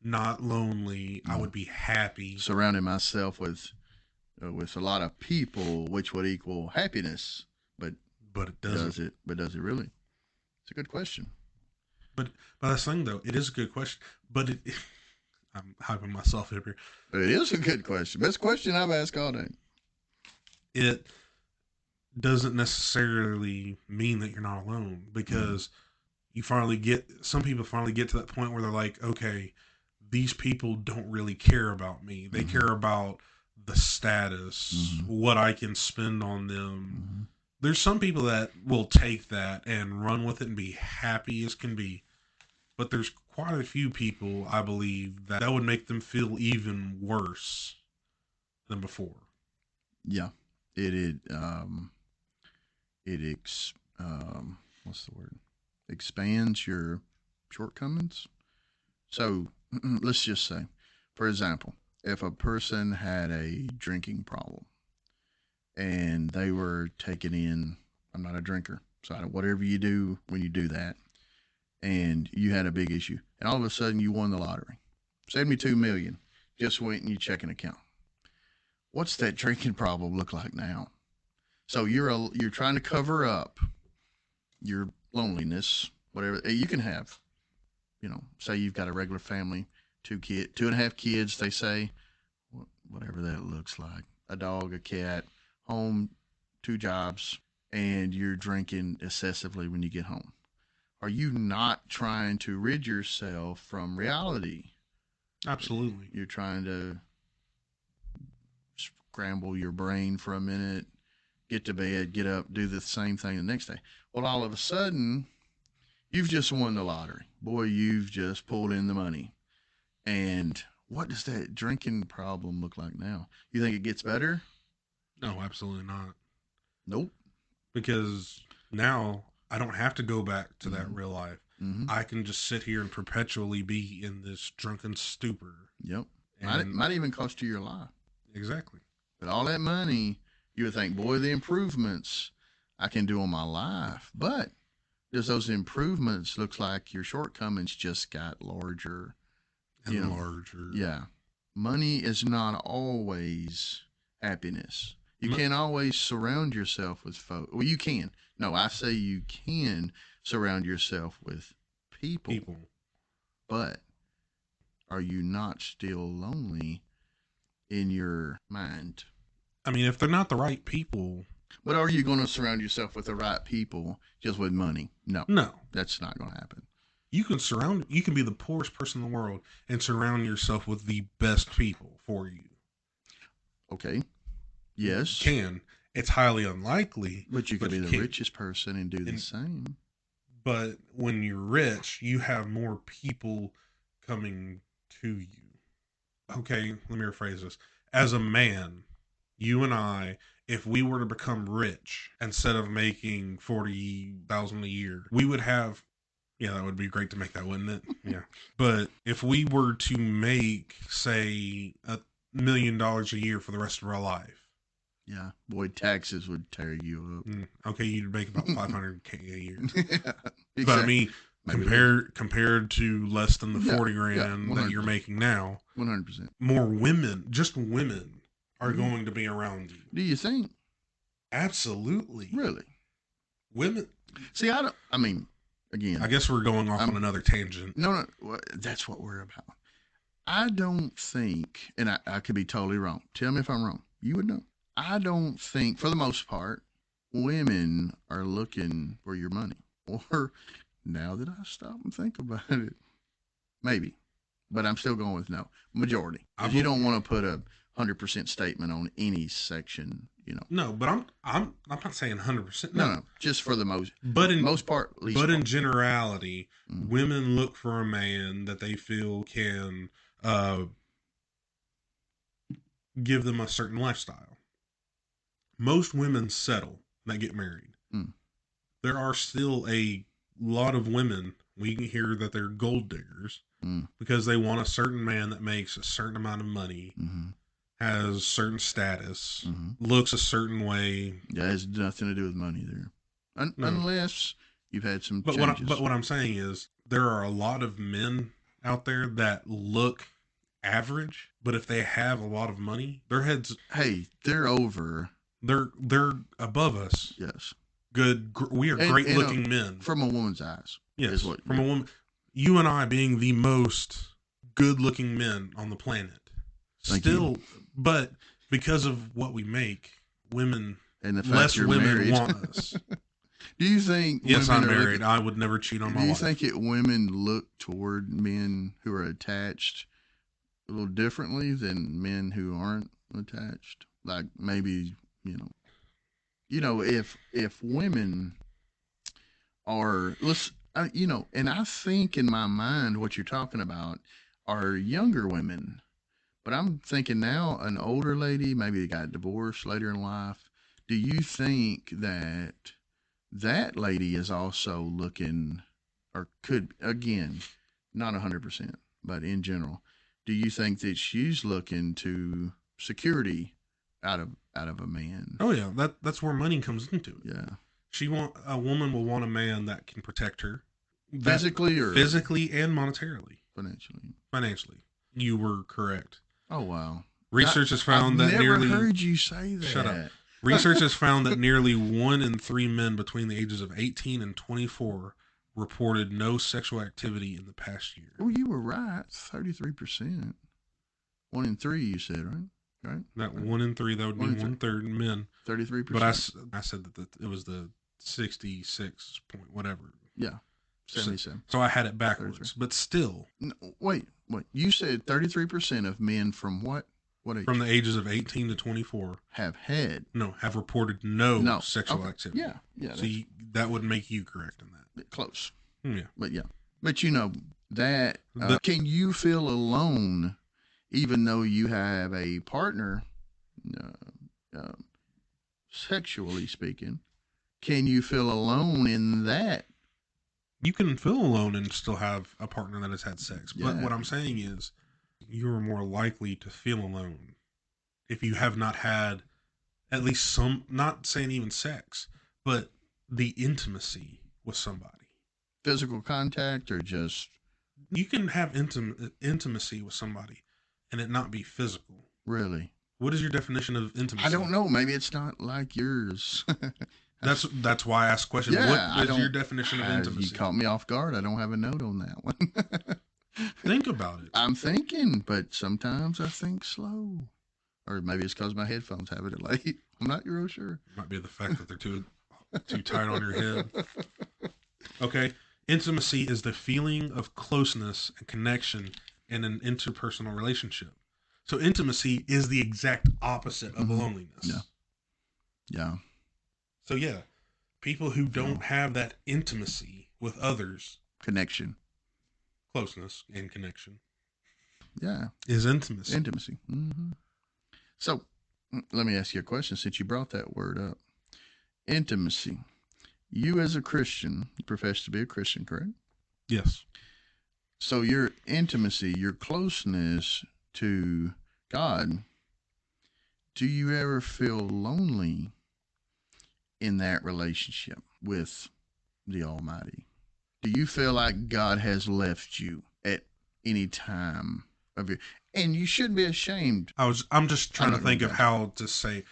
not lonely. I would be happy.
Surrounding myself with a lot of people, which would equal happiness, but
it doesn't.
Does it really? It's a good question.
But that's the thing, though. It is a good question. But I'm hyping myself up here.
But it is a good question. Best question I've asked all day.
It doesn't necessarily mean that you're not alone, because some people finally get to that point where they're like, okay, these people don't really care about me. They care about the status, what I can spend on them. There's some people that will take that and run with it and be happy as can be. But there's quite a few people, I believe, that would make them feel even worse than before.
Yeah. What's the word? Expands your shortcomings. So let's just say, for example, if a person had a drinking problem and they were taking in, I'm not a drinker, so whatever you do when you do that, and you had a big issue, and all of a sudden you won the lottery, 72 million, just went in your checking account. What's that drinking problem look like now? So you're trying to cover up your loneliness, whatever you can have. Say you've got a regular family, 2.5 kids, they say, whatever that looks like, a dog, a cat, home, 2 jobs, and you're drinking excessively when you get home. Are you not trying to rid yourself from reality?
Absolutely.
You're trying to scramble your brain for a minute, get to bed, get up, do the same thing the next day. Well, all of a sudden, you've just won the lottery. Boy, you've just pulled in the money. And what does that drinking problem look like now? You think it gets better?
No, absolutely not.
Nope.
Because now I don't have to go back to that real life. I can just sit here and perpetually be in this drunken stupor.
Yep. Might even cost you your life.
Exactly.
But all that money, you would think, boy, the improvements I can do on my life. But does those improvements looks like your shortcomings just got larger
and larger?
Yeah. Money is not always happiness. You can't always surround yourself with folks. Well, you can. No, I say you can surround yourself with people. But are you not still lonely in your mind?
I mean, if they're not the right people.
But are you going to surround yourself with the right people just with money? No. That's not going to happen.
You can be the poorest person in the world and surround yourself with the best people for you.
Okay. Yes.
You can. It's highly unlikely.
But you could be the richest person and do the same.
But when you're rich, you have more people coming to you. Okay, let me rephrase this. As a man, you and I, if we were to become rich, instead of making $40,000 a year, we would have, that would be great to make that, wouldn't it? Yeah. But if we were to make, say, $1 million a year for the rest of our life.
Yeah. Boy, taxes would tear you
up. Okay, you'd make about $500K a year.
Yeah, exactly.
But I mean, compared to less than the $40,000 that you're making now,
100%.
More women, just women, are going to be around you.
Do you think?
Absolutely.
Really?
Women.
See, I don't. I mean, again,
I guess we're going off on another tangent.
no. That's what we're about. I don't think, and I could be totally wrong. Tell me if I'm wrong. You would know. I don't think, for the most part, women are looking for your money. Or now that I stop and think about it, maybe. But I'm still going with no. Majority. 'Cause you don't want to put a 100% statement on any section, you know.
No, but I'm not saying 100%.
No, just for the most.
But in
most part, least
but
part.
in generality, women look for a man that they feel can give them a certain lifestyle. Most women settle that get married. There are still a lot of women we can hear that they're gold diggers because they want a certain man that makes a certain amount of money, has certain status, looks a certain way.
Yeah, it has nothing to do with money there, unless you've had some changes.
But what I'm saying is there are a lot of men out there that look average, but if they have a lot of money, their heads,
hey, they're over.
They're above us.
Yes.
Good. We are great looking men
from a woman's eyes.
Yes, from a woman. You and I being the most good looking men on the planet. Still, but because of what we make, women
and the fact
less
you're
women
married.
want us.
Do you think?
Yes, I'm married. I would never cheat on my wife.
Do you think women look toward men who are attached a little differently than men who aren't attached? Like maybe if women are and I think in my mind what you're talking about are younger women, but I'm thinking now an older lady, maybe they got divorced later in life. Do you think that lady is also looking, or could, again, not 100%, but in general, do you think that she's looking to security out of a man?
Oh yeah, that's where money comes into it.
Yeah,
a woman will want a man that can protect her
physically
and monetarily,
financially.
You were correct.
Oh wow!
Research has found
I've
that
never
nearly
heard you say that.
Shut up. Research has found that nearly 1 in 3 men between the ages of 18 and 24 reported no sexual activity in the past year.
Oh, you were right. 33%. 1 in 3, you said, right? Right.
That 1 in 3, that would be 1/3 men.
33%.
But I said that it was the 66 point whatever.
Yeah. 77.
So I had it backwards. 33. But still.
No, wait. You said 33% of men from what age?
From the ages of 18 to 24
have
reported no sexual activity.
Yeah.
So that would make you correct in that.
Close.
Yeah.
But that can you feel alone even though you have a partner, sexually speaking? Can you feel alone in that?
You can feel alone and still have a partner that has had sex. But what I'm saying is you are more likely to feel alone if you have not had at least some, not saying even sex, but the intimacy with somebody.
Physical contact or just...
You can have intimacy with somebody and it not be physical.
Really?
What is your definition of intimacy?
I don't know. Maybe it's not like yours.
That's why I asked the question.
Yeah,
what is your definition of intimacy?
You caught me off guard. I don't have a note on that one.
Think about it.
I'm thinking, but sometimes I think slow. Or maybe it's because my headphones have it late. I'm not real sure.
It might be the fact that they're too tight on your head. Okay. Intimacy is the feeling of closeness and connection in an interpersonal relationship. So intimacy is the exact opposite of loneliness.
Yeah.
So yeah, people who don't have that intimacy with others, closeness and connection, is intimacy.
Mm-hmm. So let me ask you a question since you brought that word up. Intimacy. You as a Christian, you profess to be a Christian, correct?
Yes.
So your intimacy, your closeness to God, do you ever feel lonely in that relationship with the Almighty? Do you feel like God has left you at any time of your... And you shouldn't be ashamed.
I'm just trying to think of how to say.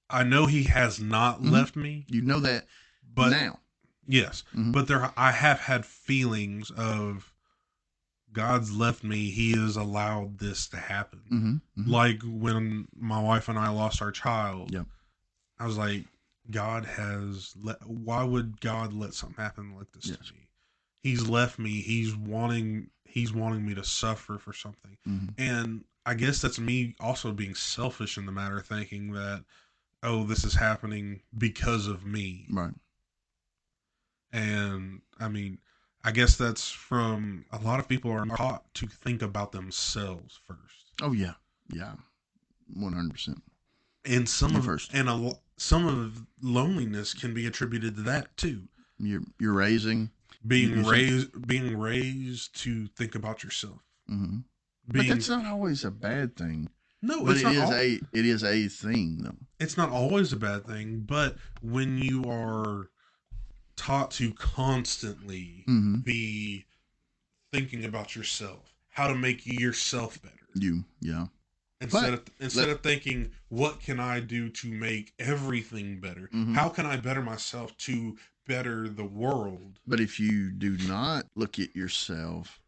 I know he has not
Mhm.
left me,
You know that
but
now.
yes,
Mhm.
but I have had feelings of God's left me. He has allowed this to happen.
Mm-hmm. Mm-hmm.
Like when my wife and I lost our child,
Yep.
I was like, why would God let something happen like this
Yes.
to me? He's left me. He's wanting me to suffer for something.
Mm-hmm.
And I guess that's me also being selfish in the matter, thinking that, oh, this is happening because of me.
Right.
And I mean, I guess that's from a lot of people are taught to think about themselves first.
Oh yeah. Yeah. 100%.
And
You first.
some of loneliness can be attributed to that too.
You're raising. You think.
Being raised to think about yourself.
Mm-hmm. But
Being
that's not always a bad thing.
No,
But
it's not all.
it is a thing though.
It's not always a bad thing, but when you are taught to constantly
Mm-hmm.
be thinking about yourself, how to make yourself better,
Yeah.
instead
But
of instead of thinking, what can I do to make everything better?
mm-hmm.
How can I better myself to better the world?
But if you do not look at yourself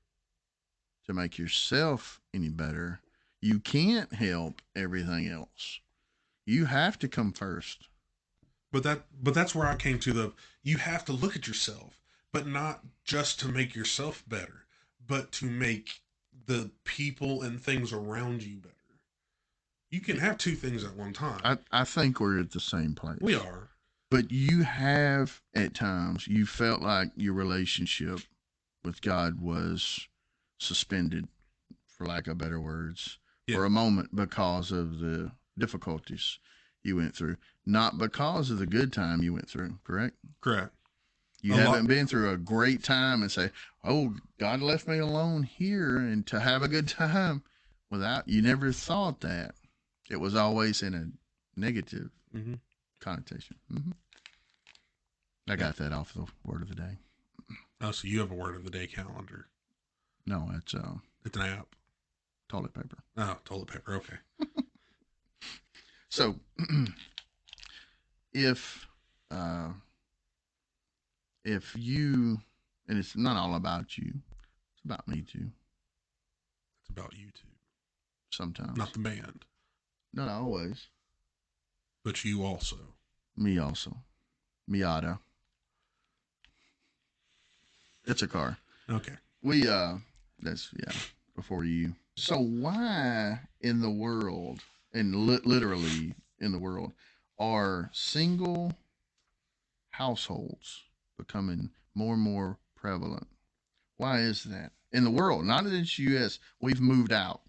to make yourself any better, you can't help everything else. You have to come first.
But that's where I came to the you have to look at yourself, but not just to make yourself better, but to make the people and things around you better. You can have two things at one time.
I think we're at the same place.
We are.
But you have, at times, you felt like your relationship with God was suspended, for lack of better words, for a moment because of the difficulties you went through, not because of the good time you went through, correct?
Correct.
You haven't been through a great time and say, oh, God left me alone here and to have a good time without, you never thought that. It was always in a negative connotation. Mm-hmm. I got that off the word of the day.
Oh, so you have a word of the day calendar?
No, it's
an app.
Toilet paper.
Oh, toilet paper. Okay.
So, if you, and it's not all about you, it's about me too.
It's about you too.
Sometimes,
not the band.
Not always.
But you also.
Me also. Miata. It's a car.
Okay.
That's, yeah, before you. So why in the world, and literally in the world, are single households becoming more and more prevalent? Why is that? In the world, not in the U.S., we've moved out.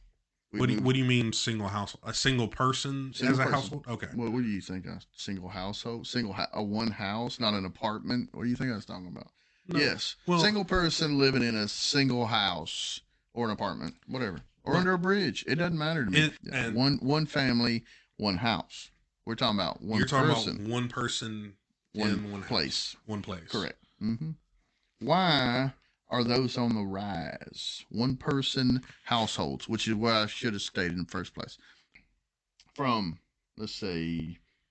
What do you mean single household? A single person as a household? Okay.
What do you think? A single household? A one house, not an apartment? What do you think I was talking about? No. Yes. Well, single person living in a single house or an apartment, whatever. Or under a bridge. It doesn't matter to me. One family, one house. We're talking about one person. You're talking
about one person
in one place.
One place.
Correct. Mm-hmm. Why are those on the rise? One person households, which is what I should have stated in the first place. From, let's say,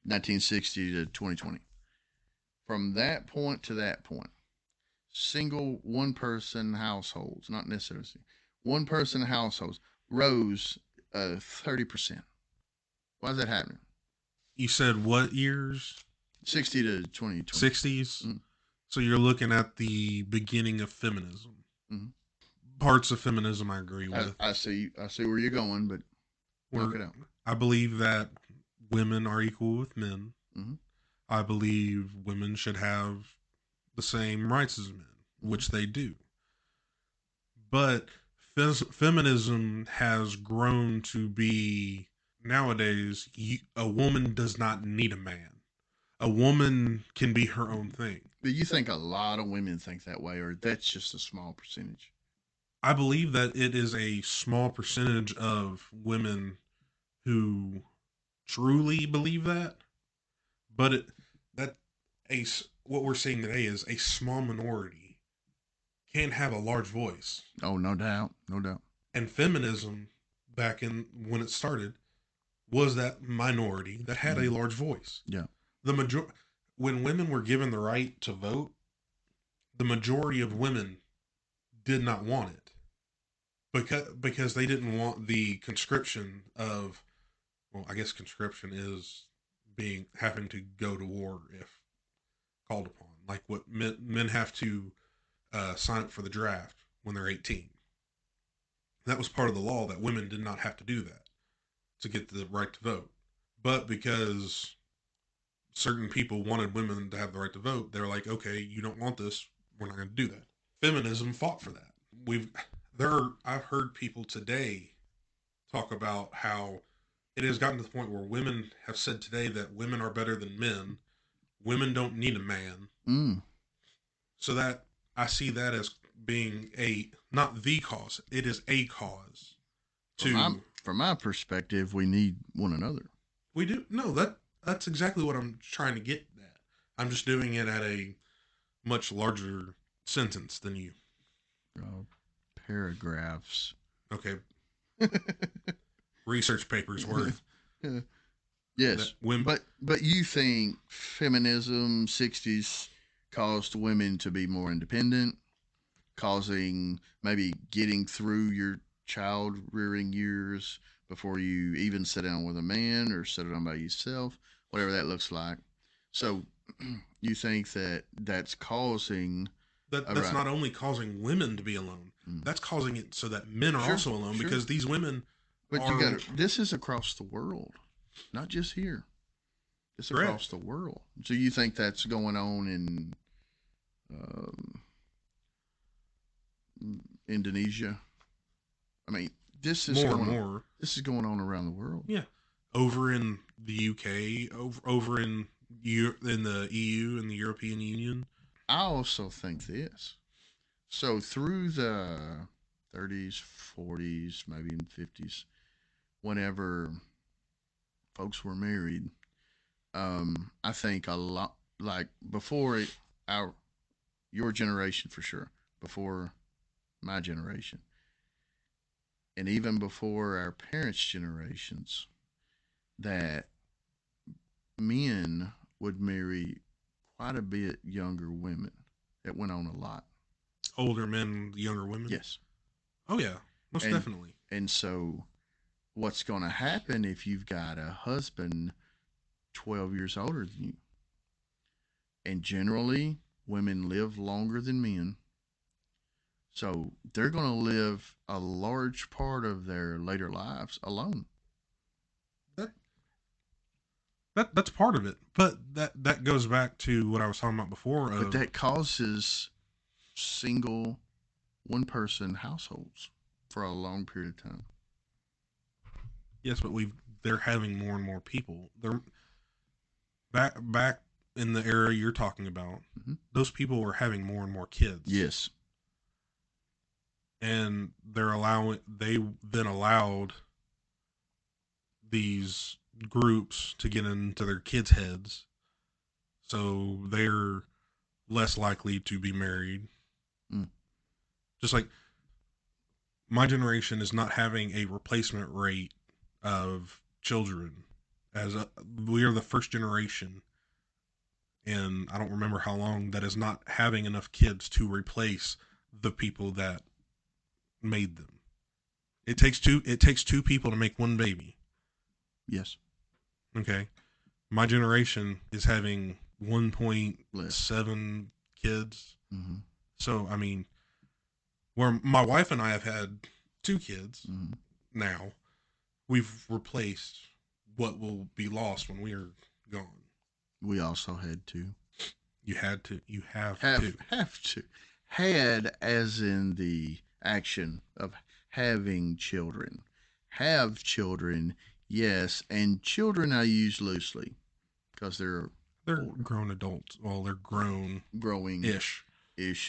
1960 to 2020. From that point to that point, single one person households, not necessarily one person households, rose 30%. Why is that happening?
You said what years?
60 to 2020.
60s? Mm-hmm. So you're looking at the beginning of feminism. Mm-hmm. Parts of feminism I agree with.
I see where you're going, but work it out.
I believe that women are equal with men. Mm-hmm. I believe women should have the same rights as men, which they do. But feminism has grown to be, nowadays, a woman does not need a man. A woman can be her own thing.
But you think a lot of women think that way, or that's just a small percentage?
I believe that it is a small percentage of women who truly believe that, but what we're seeing today is a small minority can have a large voice.
Oh, no doubt, no doubt.
And feminism, back in when it started, was that minority that had a
Mhm.
large voice.
Yeah.
The major When women were given the right to vote, the majority of women did not want it because they didn't want the conscription of, well, I guess conscription is being having to go to war if called upon, like what men have to sign up for the draft when they're 18. That was part of the law that women did not have to do that to get the right to vote. But because certain people wanted women to have the right to vote, they're like, okay, you don't want this, we're not going to do that. Feminism fought for that. We've I've heard people today talk about how it has gotten to the point where women have said today that women are better than men. Women don't need a man.
Mm.
So that I see that as being a not the cause. It is a cause
From my
to
from my perspective, we need one another.
we do no that's exactly what I'm trying to get at. I'm just doing it at a much larger sentence than you.
Uh, Paragraphs.
Okay, research papers worth
Yes,
that women.
but you think feminism '60s caused women to be more independent, causing maybe getting through your child rearing years before you even sit down with a man or sit down by yourself, whatever that looks like. So you think that that's causing a
That's
right?
not only causing women to be alone.
Mm.
That's causing it so that men are
Sure,
also alone
sure.
because these women
But you
are
got this is across the world, not just here. It's across
correct.
the world. So you think that's going on in um, Indonesia? I mean, this is
More and
going on.
more.
This is going on around the world.
Yeah, over in the UK, over in in the EU and the European Union.
I also think this. So through the 30s, 40s, maybe in 50s, whenever folks were married, I think a lot like before our your generation for sure, before my generation, and even before our parents' generations, that men would marry quite a bit younger women. It went on a lot.
Older men, younger women.
Yes.
Oh yeah, most
And
definitely.
and so what's going to happen if you've got a husband 12 years older than you? And generally, women live longer than men. So they're going to live a large part of their later lives alone.
That that's part of it, but that goes back to what I was talking about before.
But
Of
that causes single one person households for a long period of time.
yes, but they're having more and more people. They're back in the era you're talking about.
Mm-hmm.
Those people were having more and more kids.
Yes.
And they then allowed these groups to get into their kids' heads, so they're less likely to be married.
Mm.
Just like my generation is not having a replacement rate of children, we are the first generation, and I don't remember how long, that is not having enough kids to replace the people that made them. It takes two people to make one baby.
Yes.
Okay. My generation is having 1.7 kids.
Mm-hmm.
So, I mean, where my wife and I have had 2 kids
Mm-hmm.
now, we've replaced what will be lost when we are gone.
We also had to
You had to. You have to.
have to had as in the action of having children. Have children, yes, and children I use loosely because they're
They're grown adults. Well, they're grown
growing
ish.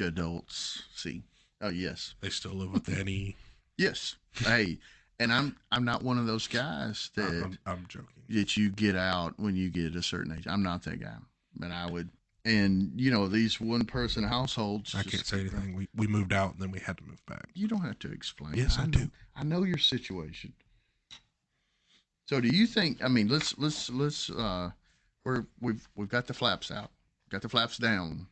adults. See, oh yes,
They still live with Eddie.
yes. Hey, and I'm not one of those guys
I'm joking.
that you get out when you get a certain age. I'm not that guy, but I would. And you know these one person households.
I can't say anything. We moved out and then we had to move back.
You don't have to explain.
Yes, I do.
I know your situation. So do you think? I mean, let's. We've got the flaps out, got the flaps down,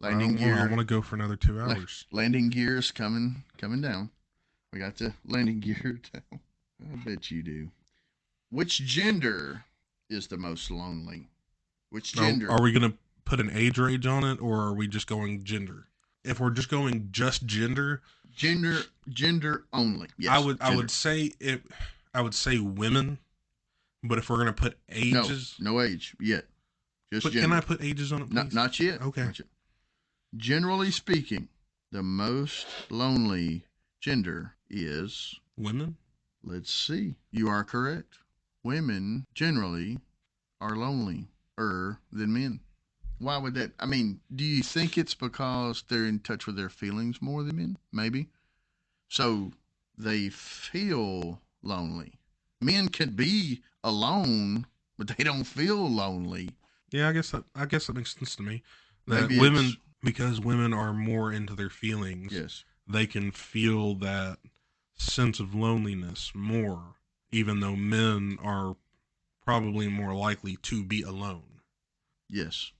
I don't
landing
want. I want
gear,
to go for another 2 hours.
landing gears coming down. We got the landing gear down. I bet you do. Which gender is the most lonely? Which
Are
gender?
we gonna put an age range on it, or are we just going gender? If we're just going just gender,
Gender only.
I
Yes,
would I
gender.
would say it. I would say women. But if we're gonna put
No,
ages,
no age yet. Just
but can I
gender.
put ages on it,
Not
please?
not yet.
Okay,
Not yet. Generally speaking, the most lonely gender is,
women.
let's see. You are correct. Women generally are lonely than men. Why would that? I mean, do you think it's because they're in touch with their feelings more than men? Maybe. So they feel lonely. Men can be alone, but they don't feel lonely.
Yeah, I guess that makes sense to me. That
Maybe it's
women, because women are more into their feelings,
yes,
they can feel that sense of loneliness more, even though men are probably more likely to be alone.
yes.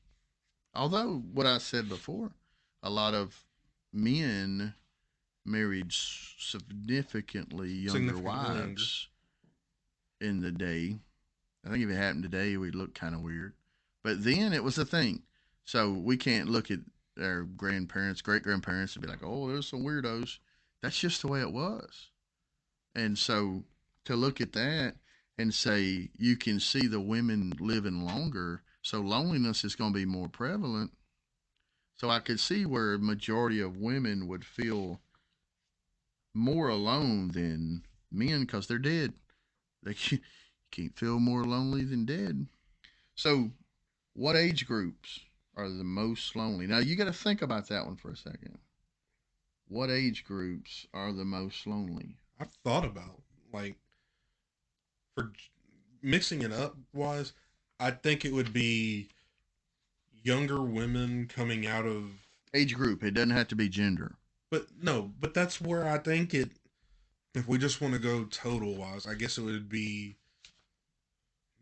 Although what I said before, a lot of men married significantly younger
Significantly younger.
wives in the day. I think if it happened today, we'd look kind of weird. But then it was a thing. So we can't look at our grandparents, great grandparents, and be like, oh, there's some weirdos. That's just the way it was. And so to look at that and say you can see the women living longer, so loneliness is going to be more prevalent. So I could see where a majority of women would feel more alone than men because they're dead. They can't feel more lonely than dead. So, what age groups are the most lonely? Now, you got to think about that one for a second. What age groups are the most lonely?
I've thought about like for mixing it up wise, I think it would be younger women coming out of.
Age group. It doesn't have to be gender.
But no, but that's where I think it. If we just want to go total wise, I guess it would be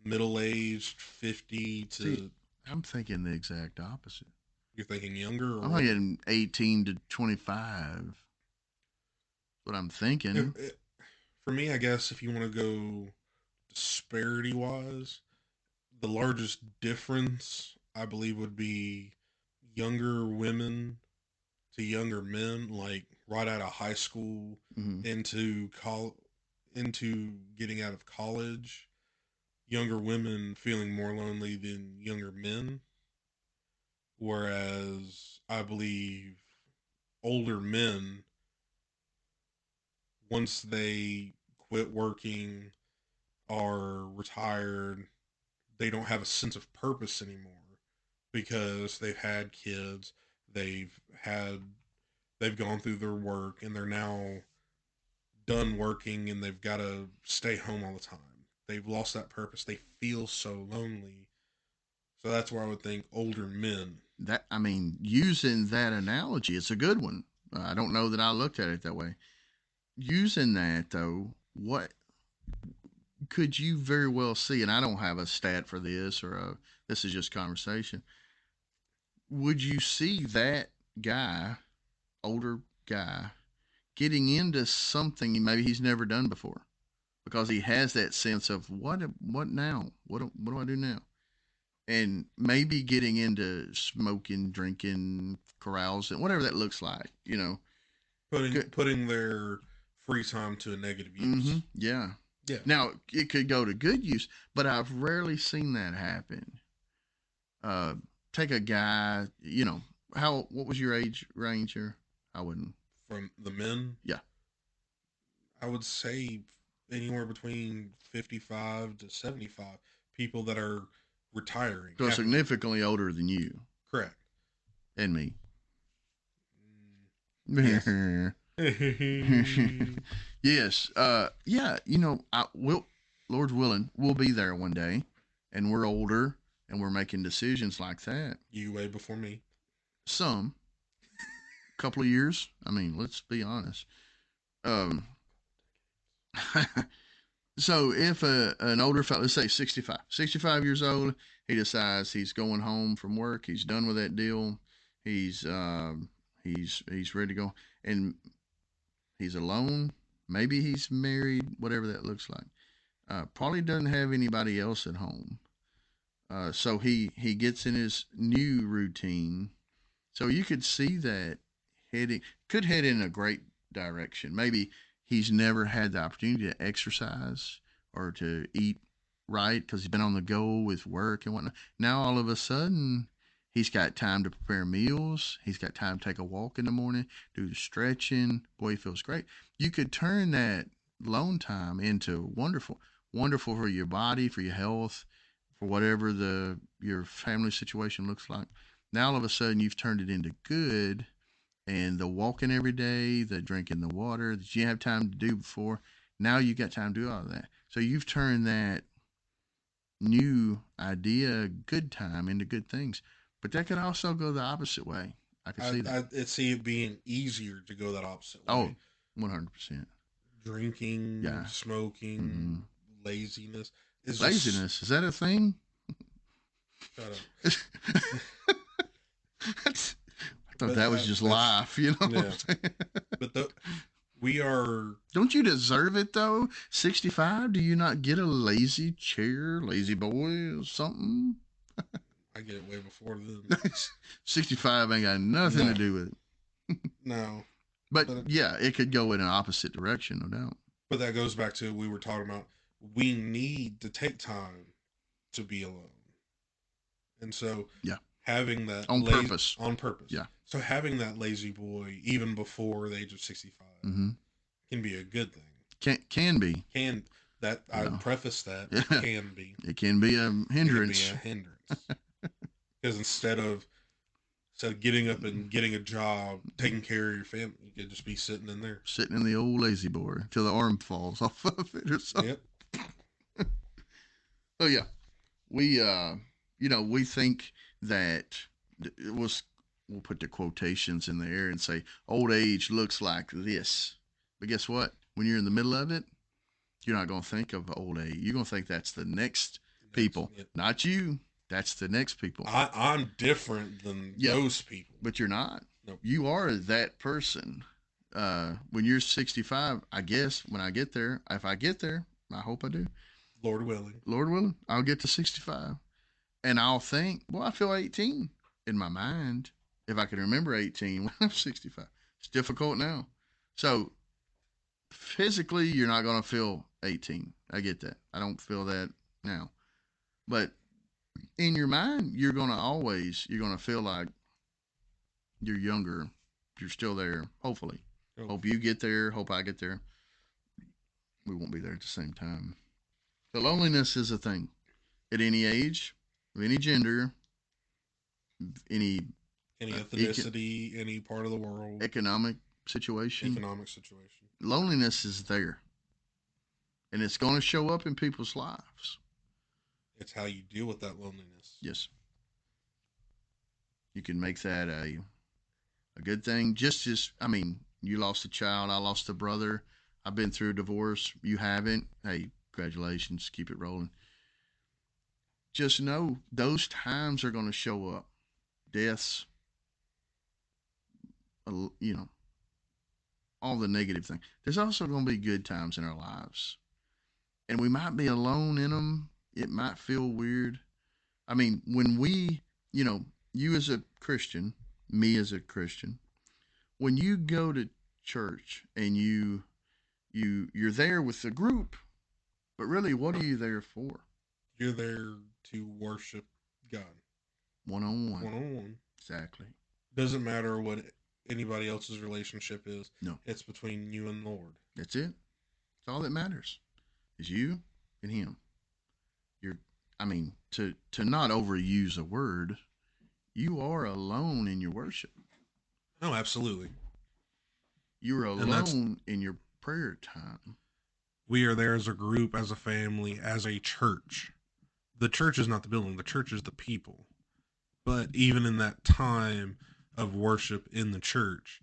middle aged, 50
See,
to.
I'm thinking the exact opposite.
You're thinking younger or
I'm
older?
thinking 18 to 25. What I'm
If,
thinking.
for me, I guess if you want to go disparity wise, the largest difference I believe would be younger women to younger men, like right out of high school
Mm-hmm.
into into getting out of college. Younger women feeling more lonely than younger men, whereas I believe older men, once they quit working, are retired, they don't have a sense of purpose anymore because they've had kids, they've had they've gone through their work and they're now done working and they've got to stay home all the time. They've lost that purpose. They feel so lonely. So that's where I would think older men.
That I mean, using that analogy, it's a good one. I don't know that I looked at it that way. Using that though, what could you very well see? And I don't have a stat for this, this is just conversation. Would you see that guy, older guy, getting into something maybe he's never done before because he has that sense of what now? What do I do now? And maybe getting into smoking, drinking, carousing, whatever that looks like, you know.
Putting their free time to a negative
Mm-hmm.
use.
Yeah.
Yeah.
Now it could go to good use, but I've rarely seen that happen. Uh, take a guy, you know, how what was your age range here? I wouldn't.
From the men,
Yeah.
I would say anywhere between 55 to 75 people that are retiring.
So significantly older than you
Correct.
and me.
Yes.
Yes. Yeah. You know, I will. Lord's willing, we'll be there one day, and we're older, and we're making decisions like that.
You way before me.
Some couple of years. I mean, let's be honest. Um, So if an older fellow, let's say 65 years old, he decides he's going home from work, he's done with that deal, he's he's ready to go, and he's alone. Maybe he's married, whatever that looks like. Probably doesn't have anybody else at home. So he gets in his new routine. So you could see that heading could head in a great direction. Maybe he's never had the opportunity to exercise or to eat right because he's been on the go with work and whatnot. Now all of a sudden he's got time to prepare meals. He's got time to take a walk in the morning, do the stretching. Boy, he feels great. You could turn that lone time into wonderful, wonderful for your body, for your health, for whatever the your family situation looks like. Now all of a sudden you've turned it into good, and the walking every day, the drinking the water that you have time to do before. Now you got time to do all of that. So you've turned that new idea, good time, into good things. But that could also go the opposite way. I could see that.
I see it being easier to go that opposite
Oh,
way.
100%.
Drinking,
Yeah.
smoking,
Mm-hmm.
laziness is just
Laziness, is that a thing?
shut
I
up.
thought
But
that was just
that's
life, you know what
yeah.
I'm saying?
But we are.
Don't you deserve it though? 65? Do you not get a lazy chair, lazy boy, or something?
I get it way before then.
65 ain't got nothing to
No,
do with it.
no.
But
But
yeah, it could go in an opposite direction, no doubt.
that goes back to we were talking about. We need to take time to be alone, and so
Yeah,
having that
on purpose.
on purpose.
Yeah.
So having that lazy boy even before the age of 65
Mm-hmm.
can be a good thing.
Can be.
Can that I
Yeah.
preface that
Yeah.
can be.
It can be a
It can be
hindrance.
a hindrance because instead of getting up and getting a job, taking care of your family, you could just be sitting in there.
Sitting in the old lazy boy until the arm falls off of it or something.
Yep.
Oh yeah, we we think that it was. We'll put the quotations in the air and say old age looks like this. But guess what? When you're in the middle of it, you're not going to think of old age. You're going to think that's the next people,
Yep.
not you. That's the next people.
I'm different than
Yeah,
those people.
but you're not.
Nope.
You are that person. When you're 65, I guess when I get there, if I get there, I hope I do.
Lord willing.
Lord willing, I'll get to 65, and I'll think, well, I feel 18 in my mind. If I can remember 18 when I'm 65, it's difficult now. So physically, you're not going to feel 18. I get that. I don't feel that now, but in your mind, you're going to feel like you're younger. You're still there. Hopefully,
Oh.
hope you get there. Hope I get there. We won't be there at the same time. The loneliness is a thing at any age, of any gender, any
Any ethnicity, any part of the world,
economic situation.
economic situation.
Loneliness is there, and it's going to show up in people's lives.
It's how you deal with that loneliness.
Yes, you can make that a good thing. Just as you lost a child, I lost a brother. I've been through a divorce. You haven't. Hey, congratulations. Keep it rolling. Just know those times are going to show up. Deaths, you know, all the negative things. There's also going to be good times in our lives. And we might be alone in them. It might feel weird. I mean, when you as a Christian, me as a Christian, when you go to church and you're there with the group, but really, what are you there for?
You're there to worship God.
One on
One
one.
on one.
Exactly.
Doesn't matter what anybody else's relationship is.
No.
It's between you and the Lord.
That's it. It's all that matters. Is you and him. To not overuse a word, you are alone in your worship.
Oh, absolutely.
You're alone in your prayer time.
We are there as a group, as a family, as a church. The church is not the building, the church is the people. But even in that time of worship in the church,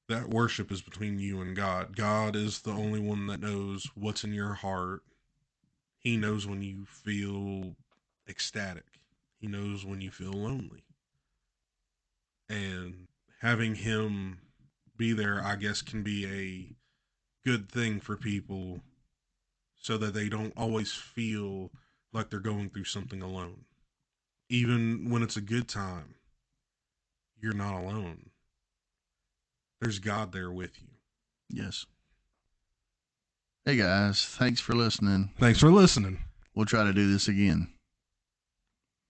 That worship is between you and God. God is the only one that knows what's in your heart. He knows when you feel ecstatic. He knows when you feel lonely. And having him be there, I guess, can be a good thing for people so that they don't always feel like they're going through something alone. Even when it's a good time, you're not alone. There's God there with you.
Yes. Hey guys, thanks for listening.
Thanks for listening.
We'll try to do this again.